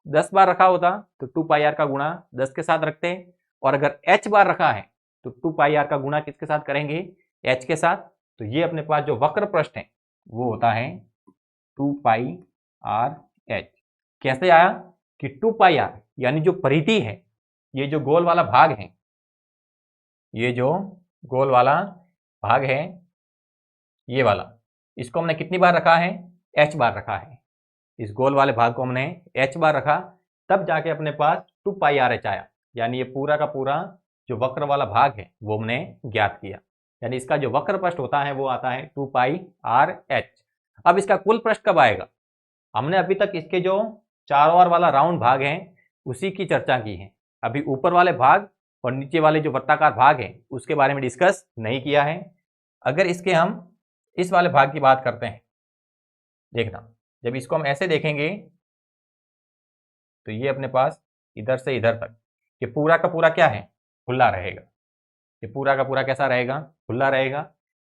10 बार रखा होता तो 2πr का गुणा 10 के साथ रखते हैं। और अगर h बार रखा है तो 2πr का गुणा किसके साथ करेंगे? h के साथ। तो ये अपने पास जो वक्र पृष्ठ है वो होता है 2πrh। कैसे आया कि 2πr यानी जो परिधि है, ये जो गोल वाला भाग है, ये जो गोल वाला भाग है ये वाला, इसको हमने कितनी बार रखा है? h बार रखा है। इस गोल वाले भाग को हमने h बार रखा, तब जाके अपने पास 2πrh आया। यानी ये पूरा का पूरा जो वक्र वाला भाग है वो हमने ज्ञात किया। यानी इसका जो वक्र पृष्ठ होता है वो आता है 2πrh। अब इसका कुल पृष्ठ कब आएगा? हमने अभी तक इसके जो चारों ओर वाला राउंड भाग है उसी की चर्चा की है। अभी ऊपर वाले भाग और नीचे वाले जो वृत्ताकार भाग है उसके बारे में डिस्कस नहीं किया है। अगर इसके हम इस वाले भाग की बात करते हैं, देखना जब इसको हम ऐसे देखेंगे तो ये अपने पास इधर से इधर तक ये पूरा का पूरा क्या है? खुला रहेगा। ये पूरा का पूरा कैसा रहेगा? खुला रहेगा,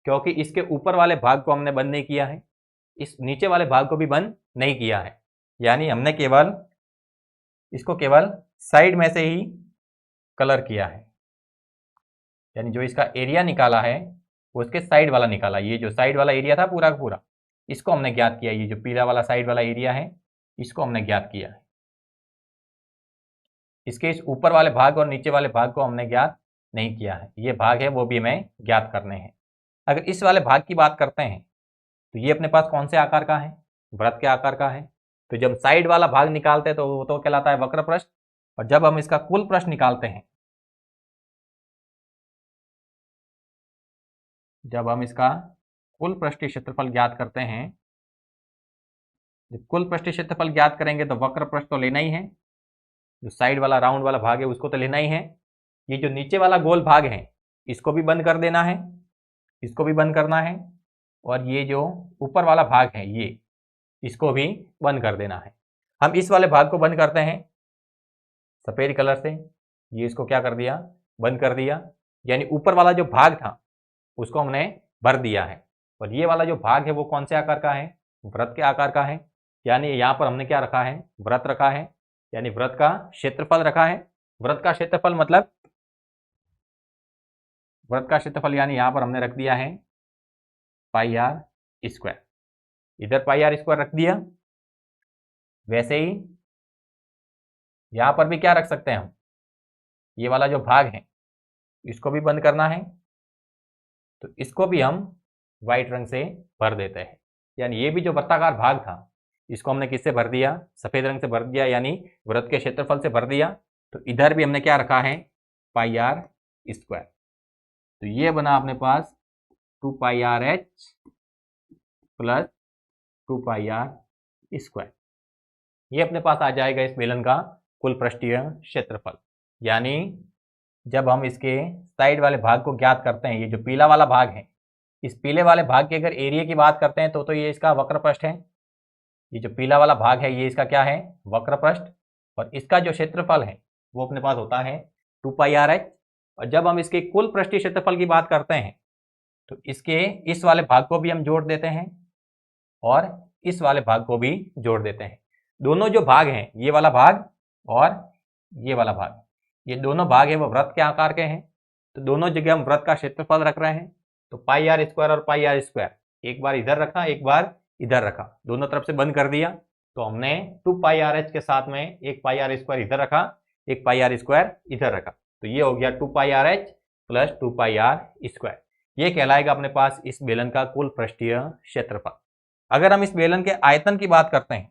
क्योंकि इसके ऊपर वाले भाग को हमने बंद नहीं किया है, इस नीचे वाले भाग को भी बंद नहीं किया है। यानी हमने केवल इसको केवल साइड में से ही कलर किया है। यानी जो इसका एरिया निकाला है वो उसके साइड वाला निकाला। ये जो साइड वाला एरिया था पूरा का पूरा, इसको हमने ज्ञात किया। ये जो पीला वाला साइड वाला एरिया है इसको हमने ज्ञात किया है। इसके इस ऊपर वाले भाग और नीचे वाले भाग को हमने ज्ञात नहीं किया है। ये भाग है वो भी हमें ज्ञात करने हैं। अगर इस वाले भाग की बात करते हैं तो ये अपने पास कौन से आकार का है? वृत्त के आकार का है। तो जब साइड वाला भाग निकालते हैं तो वो तो कहलाता है वक्र पृष्ठ। और जब हम इसका कुल पृष्ठ निकालते हैं, जब हम इसका कुल पृष्ठीय क्षेत्रफल ज्ञात करते हैं, जब कुल पृष्ठीय क्षेत्रफल ज्ञात करेंगे तो वक्र पृष्ठ तो लेना ही है, जो साइड वाला राउंड वाला भाग है उसको तो लेना ही है। ये जो नीचे वाला गोल भाग है इसको भी बंद कर देना है, इसको भी बंद करना है। और ये जो ऊपर वाला भाग है ये, इसको भी बंद कर देना है। हम इस वाले भाग को बंद करते हैं सफेद कलर से। ये इसको क्या कर दिया? बंद कर दिया। यानी ऊपर वाला जो भाग था उसको हमने भर दिया है। और ये वाला जो भाग है वो कौन से आकार का है? वृत्त के आकार का है। यानी यहाँ पर हमने क्या रखा है? वृत्त रखा है। यानी वृत्त का क्षेत्रफल रखा है। वृत्त का क्षेत्रफल मतलब वृत्त का क्षेत्रफल यानी यहां पर हमने रख दिया है पाई आर स्क्वायर, इधर पाई आर स्क्वायर रख दिया। वैसे ही यहां पर भी क्या रख सकते हैं हम, ये वाला जो भाग है इसको भी बंद करना है, तो इसको भी हम व्हाइट रंग से भर देते हैं। यानी ये भी जो वृत्ताकार भाग था इसको हमने किससे भर दिया, सफेद रंग से भर दिया, यानी वृत्त के क्षेत्रफल से भर दिया। तो इधर भी हमने क्या रखा है, पाई आर स्क्वायर। तो ये बना अपने पास 2 pi R H plus 2 pi R square. ये अपने पास आ जाएगा इस बेलन का कुल पृष्ठीय क्षेत्रफल। यानी जब हम इसके साइड वाले भाग को ज्ञात करते हैं, ये जो पीला वाला भाग है, इस पीले वाले भाग के अगर एरिया की बात करते हैं तो ये इसका वक्र पृष्ठ है। ये जो पीला वाला भाग है ये इसका क्या है, वक्र पृष्ठ। और इसका जो क्षेत्रफल है वो अपने पास होता है 2 पाई आर एच। और जब हम इसके कुल पृष्ठीय क्षेत्रफल की बात करते हैं तो इसके इस वाले भाग को भी हम जोड़ देते हैं और इस वाले भाग को भी जोड़ देते हैं। दोनों जो भाग हैं, ये वाला भाग और ये वाला भाग, ये दोनों भाग है वो वृत्त के आकार के हैं। तो दोनों जगह हम वृत्त का क्षेत्रफल रख रहे हैं। तो पाई आर स्क्वायर और पाई आर स्क्वायर एक बार इधर रखा, एक बार इधर रखा, दोनों तरफ से बंद कर दिया। तो हमने 2 पाई आर एच के साथ में एक पाई आर स्क्वायर इधर रखा, एक पाई आर स्क्वायर इधर रखा। तो ये हो गया 2 pi R H plus 2 pi R square. ये कहलाएगा अपने पास इस बेलन का कुल पृष्ठीय क्षेत्रफल। अगर हम इस बेलन के आयतन की बात करते हैं,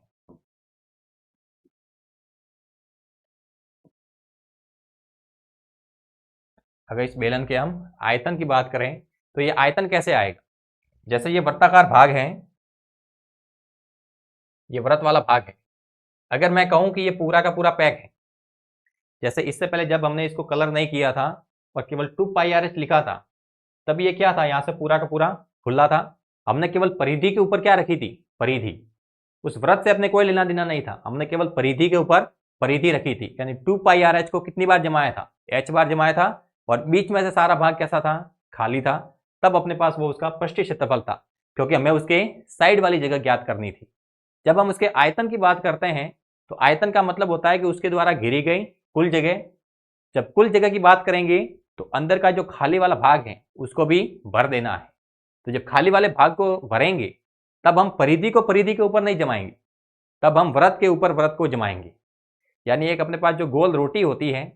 अगर इस बेलन के हम आयतन की बात करें तो ये आयतन कैसे आएगा, जैसे ये वृत्ताकार भाग है, ये वृत्त वाला भाग है। अगर मैं कहूं कि ये पूरा का पूरा पैक है, जैसे इससे पहले जब हमने इसको कलर नहीं किया था और केवल 2 पाई आर एच लिखा था, तब ये क्या था, यहां से पूरा का पूरा खुला था। हमने केवल परिधि के ऊपर क्या रखी थी, परिधि। उस वृत्त से अपने कोई लेना देना नहीं था, हमने केवल परिधि के ऊपर परिधि रखी थी। यानी 2 पाई आर एच को कितनी बार जमाया था, एच बार जमाया था, और बीच में से सारा भाग कैसा था, खाली था। तब अपने पास वो उसका पृष्ठीय क्षेत्रफल था, क्योंकि हमें उसके साइड वाली जगह ज्ञात करनी थी। जब हम उसके आयतन की बात करते हैं तो आयतन का मतलब होता है कि उसके द्वारा घिरी गई कुल जगह। जब कुल जगह की बात करेंगे तो अंदर का जो खाली वाला भाग है उसको भी भर देना है। तो जब खाली वाले भाग को भरेंगे तब हम परिधि को परिधि के ऊपर नहीं जमाएंगे, तब हम वृत्त के ऊपर वृत्त को जमाएंगे। यानी एक अपने पास जो गोल रोटी होती है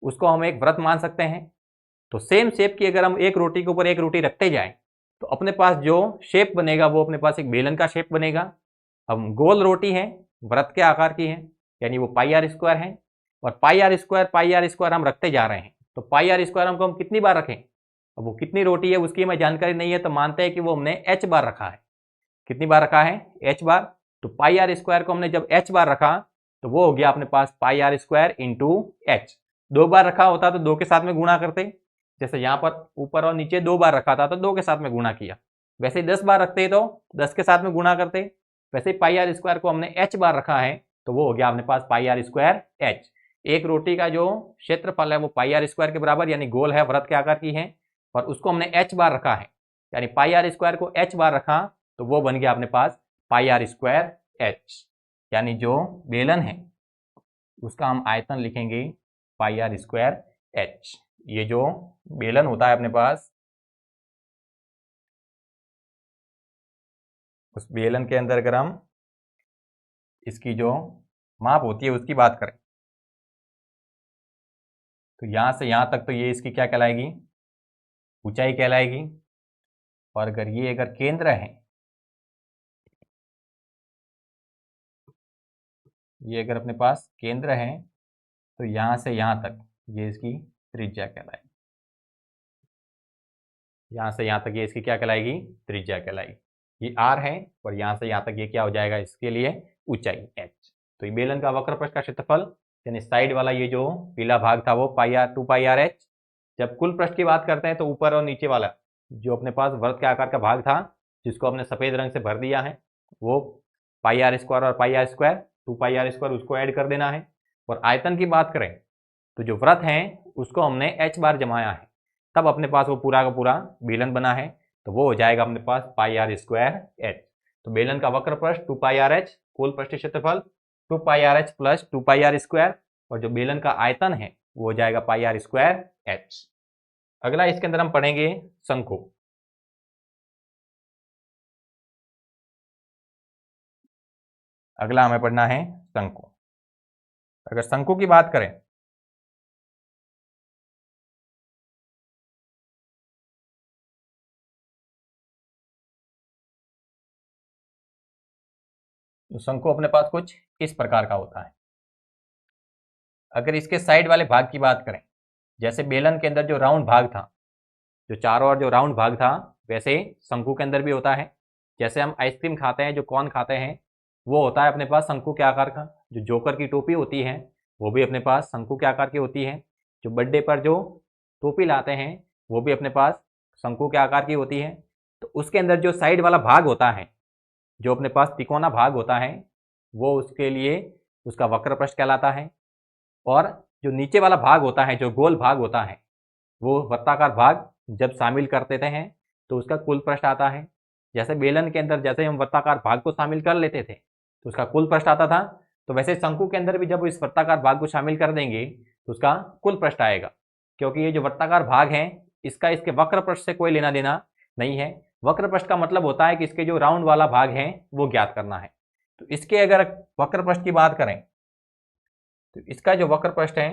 उसको हम एक वृत्त मान सकते हैं। तो सेम शेप की अगर हम एक रोटी के ऊपर एक रोटी रखते जाएं तो अपने पास जो शेप बनेगा वो अपने पास एक बेलन का शेप बनेगा। अब गोल रोटी है, वृत्त के आकार की है, यानी वो पाई आर स्क्वायर है। और पाई आर स्क्वायर हम रखते जा रहे हैं। तो पाई आर स्क्वायर हमको हम कितनी बार रखें, अब वो कितनी रोटी है उसकी हमें जानकारी नहीं है, तो मानते हैं कि वो हमने एच बार रखा है। कितनी बार रखा है, एच बार। तो पाई आर स्क्वायर को हमने जब एच बार रखा तो वो हो गया अपने पास पाई आर स्क्वायर इंटू एच। 2 बार रखा होता तो 2 के साथ में गुणा करते, जैसे यहाँ पर ऊपर और नीचे 2 बार रखा था तो 2 के साथ में गुणा किया। वैसे ही 10 बार रखते तो 10 के साथ में गुणा करते। वैसे ही पाई आर स्क्वायर को हमने एच बार रखा है तो वो हो गया अपने पास पाई आर स्क्वायर एच। एक रोटी का जो क्षेत्रफल है वो पाई आर स्क्वायर के बराबर, यानी गोल है, वृत्त के आकार की है, और उसको हमने एच बार रखा है, यानी पाई आर स्क्वायर को एच बार रखा तो वो बन गया अपने पास पाई आर स्क्वायर एच। यानी जो बेलन है उसका हम आयतन लिखेंगे पाई आर स्क्वायर एच। ये जो बेलन होता है अपने पास, उस बेलन के अंदर अगर हम इसकी जो माप होती है उसकी बात करें तो यहां से यहां तक तो ये इसकी क्या कहलाएगी, ऊंचाई कहलाएगी। और अगर ये अगर केंद्र है, ये अगर अपने पास केंद्र है तो यहां से यहां तक ये इसकी त्रिज्या कहलाएगी। यहां से यहां तक ये इसकी क्या कहलाएगी, त्रिज्या कहलाएगी। ये r है और यहां से यहां तक ये क्या हो जाएगा, इसके लिए ऊंचाई h। तो ये बेलन का वक्र पृष्ठ का क्षेत्रफल, यानी साइड वाला ये जो पीला भाग था वो पाई आर 2 पाई आर एच। जब कुल पृष्ठ की बात करते हैं तो ऊपर और नीचे वाला जो अपने पास वृत्त के आकार का भाग था जिसको हमने सफेद रंग से भर दिया है वो पाई आर स्क्वायर और pi R square 2 pi R square उसको ऐड कर देना है। और आयतन की बात करें तो जो वृत्त है उसको हमने एच बार जमाया है, तब अपने पास वो पूरा का पूरा बेलन बना है। तो वो हो जाएगा अपने पास पाई आर स्क्वायर एच। तो बेलन का वक्र पृष्ठ 2 पाई आर एच, कुल पृष्ठीय क्षेत्रफल 2πr h plus 2πr square, और जो बेलन का आयतन है वो हो जाएगा πr स्क्वायर h। अगला इसके अंदर हम पढ़ेंगे शंकु। अगला हमें पढ़ना है शंकु। अगर शंकु की बात करें तो शंकु अपने पास कुछ इस प्रकार का होता है। अगर इसके साइड वाले भाग की बात करें, जैसे बेलन के अंदर जो राउंड भाग था, जो चारों ओर जो राउंड भाग था, वैसे शंकु के अंदर भी होता है। जैसे हम आइसक्रीम खाते हैं, जो कॉर्न खाते हैं, वो होता है अपने पास शंकु के आकार का। जो जोकर की टोपी होती है वो भी अपने पास शंकु के आकार की होती है। जो बर्थडे पर जो टोपी लाते हैं वो भी अपने पास शंकु के आकार की होती है। तो उसके अंदर जो साइड वाला भाग होता है, जो अपने पास तिकोना भाग होता है, वो उसके लिए उसका वक्र पृष्ठ कहलाता है। और जो नीचे वाला भाग होता है, जो गोल भाग होता है, वो वृत्ताकार भाग जब शामिल कर देते हैं तो उसका कुल पृष्ठ आता है। जैसे बेलन के अंदर जैसे हम वृत्ताकार भाग को शामिल कर लेते थे तो उसका कुल पृष्ठ आता था, तो वैसे शंकु के अंदर भी जब इस वृत्ताकार भाग को शामिल कर देंगे तो उसका कुल पृष्ठ आएगा। क्योंकि ये जो वृत्ताकार भाग है इसका इसके वक्र पृष्ठ से कोई लेना देना नहीं है। वक्र पृष्ठ का मतलब होता है कि इसके जो राउंड वाला भाग है वो ज्ञात करना है। तो इसके अगर वक्र पृष्ठ की बात करें तो इसका जो वक्र पृष्ठ है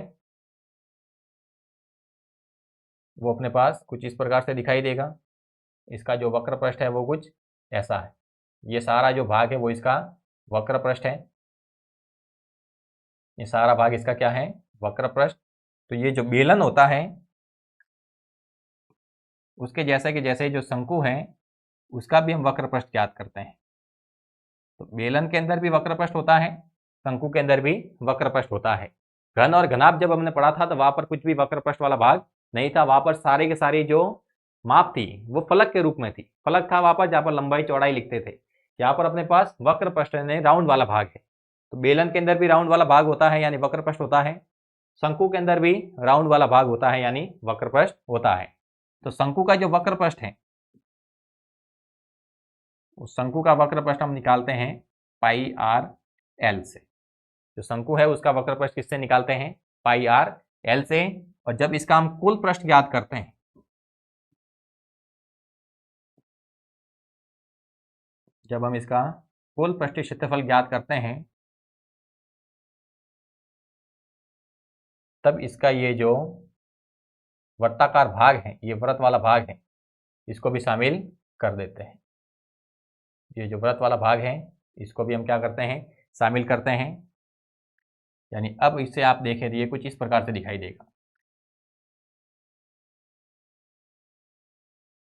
वो अपने पास कुछ इस प्रकार से दिखाई देगा। इसका जो वक्र पृष्ठ है वो कुछ ऐसा है। ये सारा जो भाग है वो इसका वक्र पृष्ठ है। ये सारा भाग इसका क्या है? वक्र पृष्ठ। तो ये जो बेलन होता है उसके जैसे कि जैसे जो शंकु है उसका भी हम वक्र पृष्ठ ज्ञात करते हैं। तो बेलन के अंदर भी वक्र पृष्ठ होता है, शंकु के अंदर भी वक्र पृष्ठ होता है। घन और घनाभ जब हमने पढ़ा था तो वहां पर कुछ भी वक्र पृष्ठ वाला भाग नहीं था। वहां पर सारे के सारे जो माप थी वो फलक के रूप में थी। फलक था वहां पर जहां पर लंबाई चौड़ाई लिखते थे। यहाँ पर अपने पास वक्र पृष्ठ यानी राउंड वाला भाग है। तो बेलन के अंदर भी राउंड वाला भाग होता है यानी वक्र पृष्ठ होता है। शंकु के अंदर भी राउंड वाला भाग होता है यानी वक्र पृष्ठ होता है। तो शंकु का जो वक्र पृष्ठ है उस शंकु का वक्र पृष्ठ हम निकालते हैं पाई आर एल से। जो शंकु है उसका वक्र पृष्ठ किससे निकालते हैं? पाई आर एल से। और जब इसका हम कुल पृष्ठ ज्ञात करते हैं, जब हम इसका कुल पृष्ठीय क्षेत्रफल ज्ञात करते हैं तब इसका ये जो वृत्ताकार भाग है, ये वृत्त वाला भाग है, इसको भी शामिल कर देते हैं। ये जो वृत्त वाला भाग है इसको भी हम क्या करते हैं? शामिल करते हैं। यानी अब इससे आप देखें तो ये कुछ इस प्रकार से दिखाई देगा।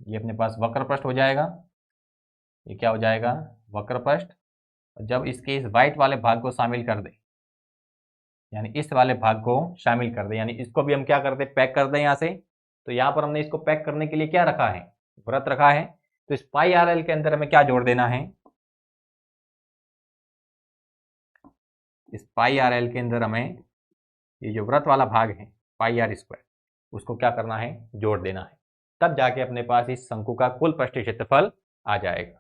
ये अपने पास वक्र पृष्ठ हो जाएगा। ये क्या हो जाएगा? वक्र पृष्ठ। जब इसके इस वाइट वाले भाग को शामिल कर दे, यानी इस वाले भाग को शामिल कर दे, यानी इसको भी हम क्या कर दे? पैक कर दें यहाँ से। तो यहाँ पर हमने इसको पैक करने के लिए क्या रखा है? वृत्त रखा है। तो इस पाई आर एल के अंदर हमें क्या जोड़ देना है? इस पाई आर एल के अंदर हमें ये जो वृत्त वाला भाग है पाई आर स्क्वायर, उसको क्या करना है? जोड़ देना है। तब जाके अपने पास इस शंकु का कुल पृष्ठीय क्षेत्रफल आ जाएगा।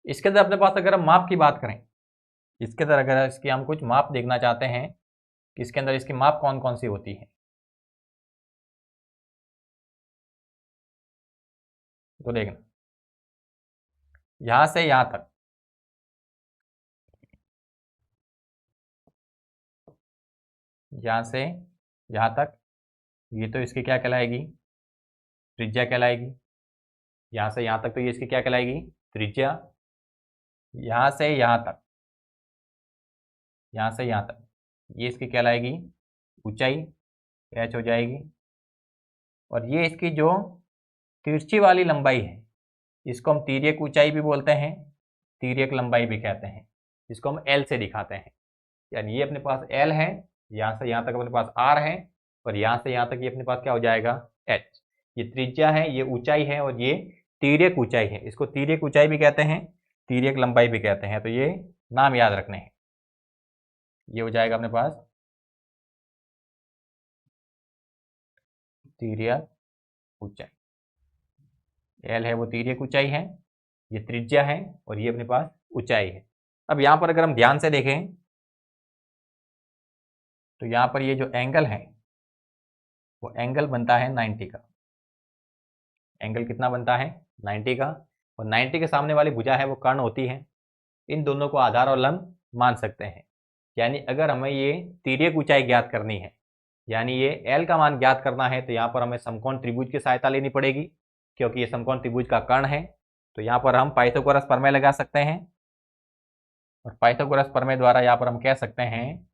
इसके अंदर अपने पास अगर हम माप की बात करें, इसके अंदर अगर इसकी हम कुछ माप देखना चाहते हैं कि इसके अंदर इसकी माप कौन कौन सी होती है, तो देखना यहां से यहां तक, यहां से यहां तक, ये तो इसकी क्या कहलाएगी? त्रिज्या कहलाएगी। यहां से यहां तक तो ये इसकी क्या कहलाएगी? त्रिज्या। यहां से यहां तक, यहां से यहां तक ये इसकी कहलाएगी ऊंचाई, h हो जाएगी। और ये इसकी जो तिरछी वाली लंबाई है इसको हम तिर्यक ऊंचाई भी बोलते हैं, तिर्यक लंबाई भी कहते हैं, जिसको हम l से दिखाते हैं। यानी ये अपने पास l है, यहाँ से यहाँ तक अपने पास r है, और यहाँ से यहाँ तक ये अपने पास क्या हो जाएगा? h। ये त्रिज्या है, ये ऊंचाई है, और ये तिर्यक ऊंचाई है। इसको तिर्यक ऊंचाई भी कहते हैं। तिर्यक लंबाई भी कहते हैं। तो ये नाम याद रखने हैं। ये हो जाएगा अपने पास तिर्यक ऊंचाई। एल है वो तिर्यक ऊंचाई है, ये त्रिज्या है और ये अपने पास ऊंचाई है। अब यहां पर अगर हम ध्यान से देखें तो यहां पर ये जो एंगल है वो एंगल बनता है 90 का। एंगल कितना बनता है? 90 का। और 90 के सामने वाली भुजा है वो कर्ण होती है। इन दोनों को आधार और लंब मान सकते हैं। यानी अगर हमें ये तिर्यक ऊंचाई ज्ञात करनी है, यानी ये एल का मान ज्ञात करना है, तो यहाँ पर हमें समकोण त्रिभुज की सहायता लेनी पड़ेगी, क्योंकि ये समकोण त्रिभुज का कर्ण है। तो यहाँ पर हम पाइथागोरस प्रमेय लगा सकते हैं और पाइथागोरस प्रमेय द्वारा यहाँ पर हम कह सकते हैं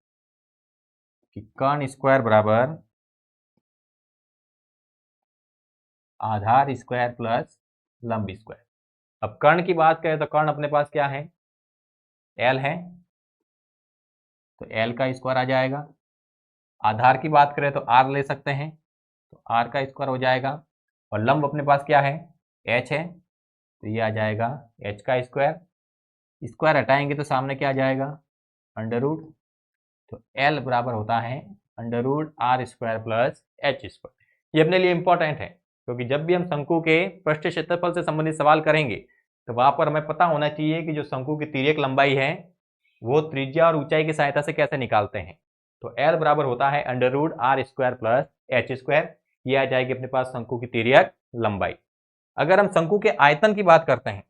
कि कर्ण स्क्वायर बराबर आधार स्क्वायर प्लस लंब स्क्वायर। अब कर्ण की बात करें तो कर्ण अपने पास क्या है? एल है, तो एल का स्क्वायर आ जाएगा। आधार की बात करें तो आर ले सकते हैं, तो आर का स्क्वायर हो जाएगा। और लंब अपने पास क्या है? एच है, तो ये आ जाएगा एच का स्क्वायर। स्क्वायर हटाएंगे तो सामने क्या आ जाएगा? Under root. तो एल बराबर होता है under root R square plus H square. ये अपने लिए इंपॉर्टेंट है, क्योंकि जब भी हम शंकु के पृष्ठ क्षेत्रफल से संबंधित सवाल करेंगे तो वहां पर हमें पता होना चाहिए कि जो शंकु की तिर्यक लंबाई है वो त्रिज्या और ऊंचाई की सहायता से कैसे निकालते हैं। तो एल बराबर होता है under root R square plus H square. ये आ जाएगी अपने पास शंकु की तिर्यक लंबाई। अगर हम शंकु के आयतन की बात करते हैं,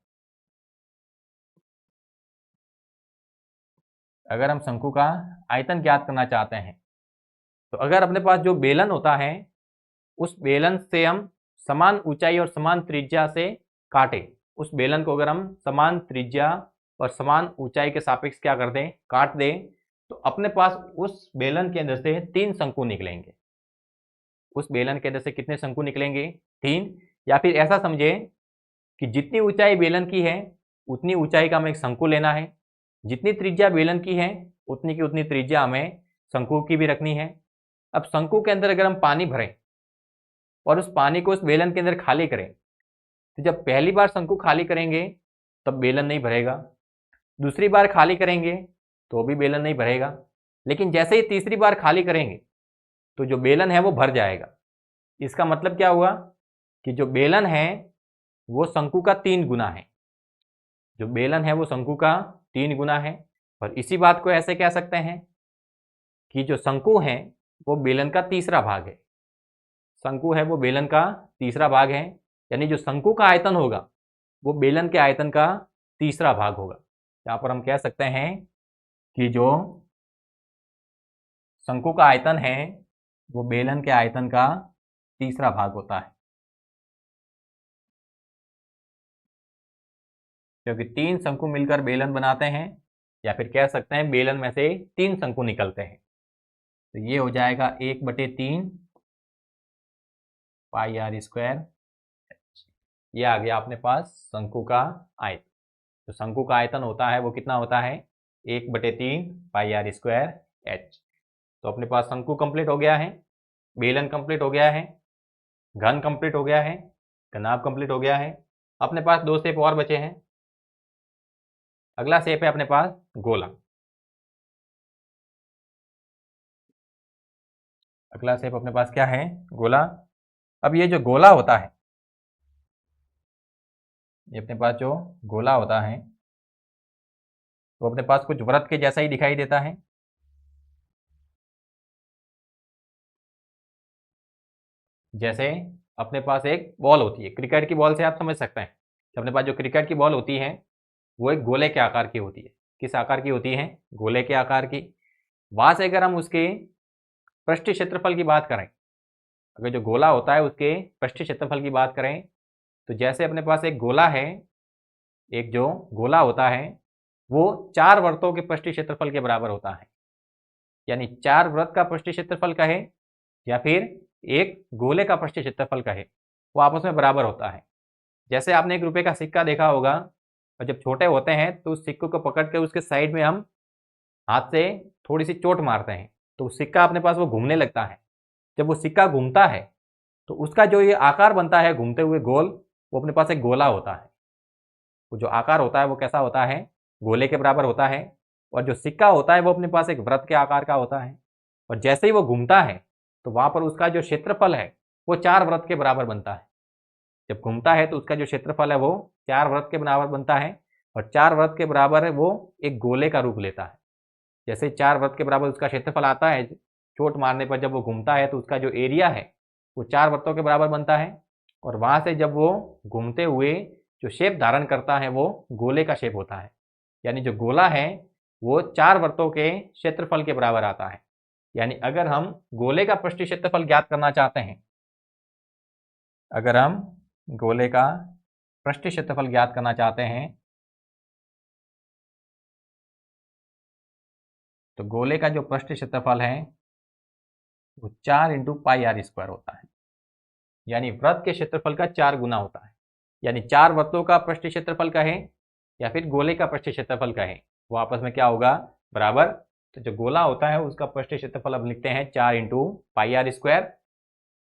अगर हम शंकु का आयतन ज्ञात करना चाहते हैं, तो अगर अपने पास जो बेलन होता है उस बेलन से हम समान ऊंचाई और समान त्रिज्या से काटे, उस बेलन को अगर हम समान त्रिज्या और समान ऊंचाई के सापेक्ष क्या कर दें? काट दें, तो अपने पास उस बेलन के अंदर से 3 शंकु निकलेंगे। उस बेलन के अंदर से कितने शंकु निकलेंगे? 3। या फिर ऐसा समझे कि जितनी ऊंचाई बेलन की है उतनी ऊंचाई का हमें एक शंकु लेना है, जितनी त्रिज्या बेलन की है उतनी की उतनी त्रिज्या हमें शंकु की भी रखनी है। अब शंकु के अंदर अगर हम पानी भरें और उस पानी को उस बेलन के अंदर खाली करें, तो जब पहली बार शंकु खाली करेंगे तब बेलन नहीं भरेगा, दूसरी बार खाली करेंगे तो भी बेलन नहीं भरेगा, लेकिन जैसे ही तीसरी बार खाली करेंगे तो जो बेलन है वो भर जाएगा। इसका मतलब क्या हुआ कि जो बेलन है वो शंकु का 3 गुना है। जो बेलन है वो शंकु का 3 गुना है। और इसी बात को ऐसे कह सकते हैं कि जो शंकु है वो बेलन का तीसरा भाग है। शंकु है वो बेलन का तीसरा भाग है, यानी जो शंकु का आयतन होगा वो बेलन के आयतन का तीसरा भाग होगा। यहाँ पर हम कह सकते हैं कि जो शंकु का आयतन है वो बेलन के आयतन का तीसरा भाग होता है, क्योंकि 3 शंकु मिलकर बेलन बनाते हैं, या फिर कह सकते हैं बेलन में से 3 शंकु निकलते हैं। तो ये हो जाएगा 1/3 पाई आर स्क्वायर। ये आ गया अपने पास शंकु का आयतन। तो शंकु का आयतन होता है वो कितना होता है? 1/3 पाई आर स्क्वायर एच। तो अपने पास शंकु कंप्लीट हो गया है, बेलन कंप्लीट हो गया है, घन कंप्लीट हो गया है, घनाभ कंप्लीट हो गया है। अपने पास 2 शेप और बचे हैं। अगला शेप है अपने पास गोला। अगला शेप अपने पास क्या है? गोला। अब ये जो गोला होता है, ये अपने पास जो गोला होता है तो अपने पास कुछ वृत्त के जैसा ही दिखाई देता है। जैसे अपने पास एक बॉल होती है, क्रिकेट की बॉल से आप समझ सकते हैं। अपने पास जो क्रिकेट की बॉल होती है वो एक गोले के आकार की होती है। किस आकार की होती है? गोले के आकार की। वहां से अगर हम उसके पृष्ठीय क्षेत्रफल की बात करें, अगर जो गोला होता है उसके पृष्ठीय क्षेत्रफल की बात करें, तो जैसे अपने पास एक गोला है, एक जो गोला होता है वो 4 वृत्तों के पृष्ठीय क्षेत्रफल के बराबर होता है। यानी 4 वृत्त का पृष्ठीय क्षेत्रफल कहे या फिर एक गोले का पृष्ठीय क्षेत्रफल कहे, वो आपस में बराबर होता है। जैसे आपने 1 रुपये का सिक्का देखा होगा, और जब छोटे होते हैं तो उस सिक्के को पकड़ के उसके साइड में हम हाथ से थोड़ी सी चोट मारते हैं, तो सिक्का अपने पास वो घूमने लगता है। जब वो सिक्का घूमता है तो उसका जो ये आकार बनता है घूमते हुए गोल, वो अपने पास एक गोला होता है। वो जो आकार होता है वो कैसा होता है, गोले के बराबर होता है। और जो सिक्का होता है वो अपने पास एक वृत्त के आकार का होता है। और जैसे ही वो घूमता है तो वहां पर उसका जो क्षेत्रफल है वो 4 वृत्त के बराबर बनता है। जब घूमता है तो उसका जो क्षेत्रफल है वो 4 वृत्त के बराबर बनता है। और 4 वृत्त के बराबर वो एक गोले का रूप लेता है। जैसे 4 वृत्त के बराबर उसका क्षेत्रफल आता है, चोट मारने पर जब वो घूमता है तो उसका जो एरिया है वो 4 वृत्तों के बराबर बनता है। और वहां से जब वो घूमते हुए जो शेप धारण करता है वो गोले का शेप होता है। यानी जो गोला है वो 4 वृत्तों के क्षेत्रफल के बराबर आता है। यानी अगर हम गोले का पृष्ठीय क्षेत्रफल ज्ञात करना चाहते हैं, अगर हम गोले का पृष्ठीय क्षेत्रफल ज्ञात करना चाहते हैं तो गोले का जो पृष्ठीय क्षेत्रफल है वो 4 × πr² होता है। यानी वृत्त के क्षेत्रफल का 4 गुना होता है। यानी 4 वृत्तों का पृष्ठीय क्षेत्रफल कहें या फिर गोले का पृष्ठीय क्षेत्रफल कहें, वो आपस में क्या होगा, बराबर। तो जो गोला होता है उसका पृष्ठीय क्षेत्रफल अब लिखते हैं 4 × πr²।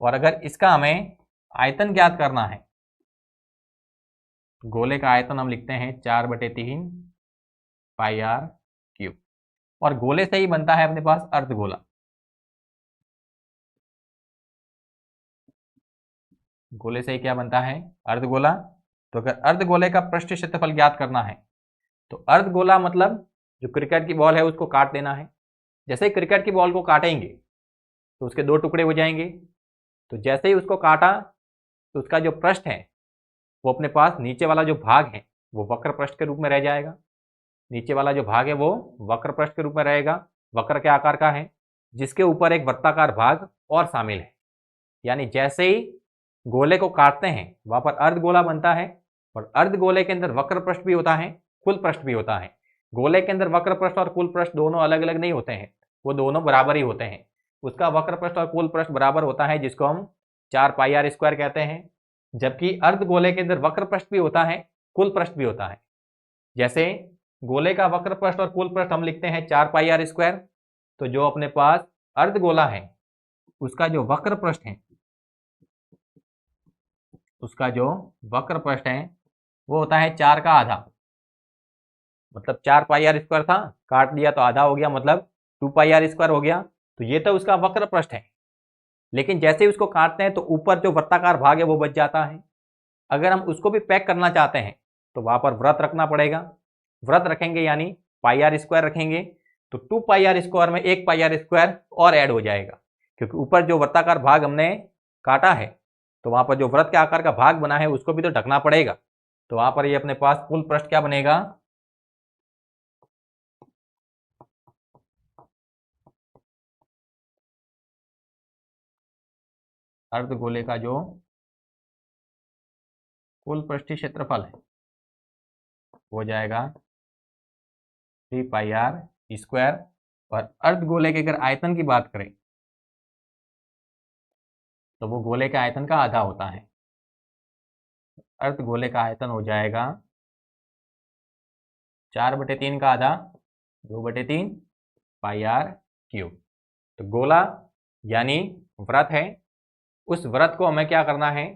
और अगर इसका हमें आयतन ज्ञात करना है, गोले का आयतन हम लिखते हैं 4/3 πr³। और गोले से ही बनता है अपने पास अर्धगोला। गोले से ही क्या बनता है, अर्धगोला। तो अगर अर्धगोले का पृष्ठीय क्षेत्रफल ज्ञात करना है तो अर्धगोला मतलब जो क्रिकेट की बॉल है उसको काट देना है। जैसे ही क्रिकेट की बॉल को काटेंगे तो उसके 2 टुकड़े हो जाएंगे। तो जैसे ही उसको काटा तो उसका जो पृष्ठ है वो अपने पास नीचे वाला जो भाग है वो वक्र पृष्ठ के रूप में रह जाएगा। नीचे वाला जो भाग है वो वक्र पृष्ठ के रूप में रहेगा, वक्र के आकार का है, जिसके ऊपर एक वृत्ताकार भाग और शामिल है। यानी जैसे ही गोले को काटते हैं वहां पर अर्धगोला बनता है। और अर्धगोले के अंदर वक्र पृष्ठ भी होता है, कुल पृष्ठ भी होता है। गोले के अंदर वक्र पृष्ठ और कुल पृष्ठ दोनों अलग अलग नहीं होते हैं, वो दोनों बराबर ही होते हैं। उसका वक्र पृष्ठ और कुल पृष्ठ बराबर होता है, जिसको हम 4 πr² कहते हैं। जबकि अर्धगोले के अंदर वक्र पृष्ठ भी होता है, कुल पृष्ठ भी होता है। जैसे गोले का वक्र पृष्ठ और कुल पृष्ठ हम लिखते हैं 4 πr²। तो जो अपने पास अर्धगोला है उसका जो वक्र पृष्ठ है, उसका जो वक्र पृष्ठ है वो होता है 4 का आधा। मतलब 4 πr² था, काट दिया तो आधा हो गया, मतलब 2 πr² हो गया। तो ये तो उसका वक्र पृष्ठ है। लेकिन जैसे ही उसको काटते हैं तो ऊपर जो वृत्ताकार भाग है वो बच जाता है। अगर हम उसको भी पैक करना चाहते हैं तो वहां पर वृत्त रखना पड़ेगा। वृत्त रखेंगे यानी πr² रखेंगे तो 2 πr² में 1 πr² और ऐड हो जाएगा, क्योंकि ऊपर जो वृत्ताकार भाग हमने काटा है तो वहां पर जो वृत्त के आकार का भाग बना है उसको भी तो ढकना पड़ेगा। तो वहां पर ये अपने पास कुल पृष्ठ क्या बनेगा, अर्धगोले का जो कुल पृष्ठीय क्षेत्रफल है हो जाएगा 3 πr²। और अर्धगोले के अगर आयतन की बात करें तो वो गोले के आयतन का आधा होता है। अर्धगोले का आयतन हो जाएगा 4/3 का आधा, 2/3 πr³। तो गोला यानी वृत्त है, उस वृत्त को हमें क्या करना है,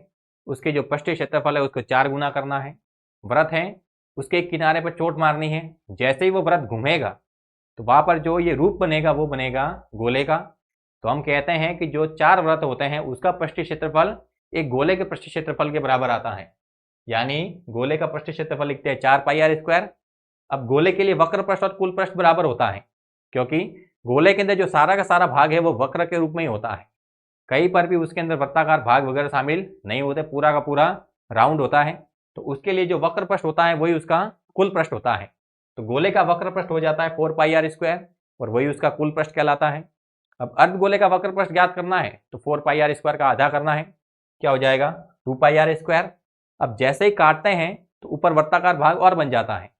उसके जो पृष्ठीय क्षेत्रफल है उसको 4 गुना करना है। वृत्त है, उसके एक किनारे पर चोट मारनी है। जैसे ही वो वृत्त घूमेगा तो वहां पर जो ये रूप बनेगा वो बनेगा गोले का। तो हम कहते हैं कि जो 4 वृत्त होते हैं उसका पृष्ठीय क्षेत्रफल एक गोले के पृष्ठीय क्षेत्रफल के बराबर आता है। यानी गोले का पृष्ठीय क्षेत्रफल लिखते हैं 4 πr²। अब गोले के लिए वक्र पृष्ठ और कुल पृष्ठ बराबर होता है, क्योंकि गोले के अंदर जो सारा का सारा भाग है वो वक्र के रूप में ही होता है। कहीं पर भी उसके अंदर वृत्ताकार भाग वगैरह शामिल नहीं होते, पूरा का पूरा राउंड होता है। तो उसके लिए जो वक्र पृष्ठ होता है वही उसका कुल पृष्ठ होता है। तो गोले का वक्र पृष्ठ हो जाता है 4 πr² और वही उसका कुल पृष्ठ कहलाता है। अब अर्धगोले का वक्र पृष्ठ ज्ञात करना है तो 4 πr² का आधा करना है, क्या हो जाएगा 2 πr²। अब जैसे ही काटते हैं तो ऊपर वृत्ताकार भाग और बन जाता है।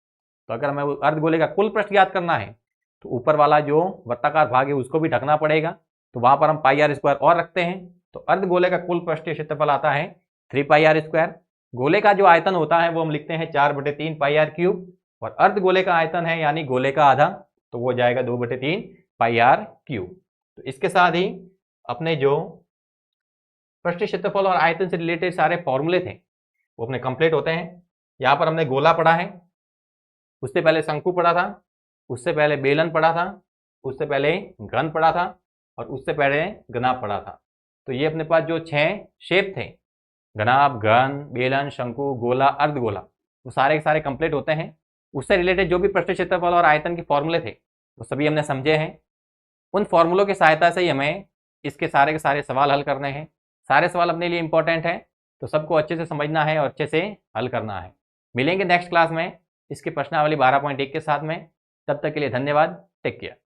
तो अगर हमें अर्धगोले का कुल पृष्ठ ज्ञात करना है तो ऊपर वाला जो वृत्ताकार भाग है उसको भी ढकना पड़ेगा। तो वहां पर हम πr² और रखते हैं। तो अर्धगोले का कुल पृष्ठीय क्षेत्रफल आता है 3 πr²। गोले का जो आयतन होता है वो हम लिखते हैं 4/3 πr³ और अर्धगोले का आयतन है यानी गोले का आधा, तो वो जाएगा 2/3 πr³। तो इसके साथ ही अपने जो पृष्ठीय क्षेत्रफल और आयतन से रिलेटेड सारे फॉर्मूले थे वो अपने कंप्लीट होते हैं। यहाँ पर हमने गोला पढ़ा है, उससे पहले शंकु पढ़ा था, उससे पहले बेलन पढ़ा था, उससे पहले घन पढ़ा था और उससे पहले घनाभ पढ़ा था। तो ये अपने पास जो 6 शेप थे, घनाभ, घन, बेलन, शंकु, गोला, अर्धगोला, वो सारे के सारे कंप्लीट होते हैं। उससे रिलेटेड जो भी पृष्ठ क्षेत्रफल और आयतन के फॉर्मूले थे वो सभी हमने समझे हैं। उन फॉर्मूलों की सहायता से ही हमें इसके सारे के सारे सवाल हल करने हैं। सारे सवाल अपने लिए इंपॉर्टेंट हैं, तो सबको अच्छे से समझना है और अच्छे से हल करना है। मिलेंगे नेक्स्ट क्लास में इसके प्रश्नावली 12.1 के साथ में। तब तक के लिए धन्यवाद। Take care.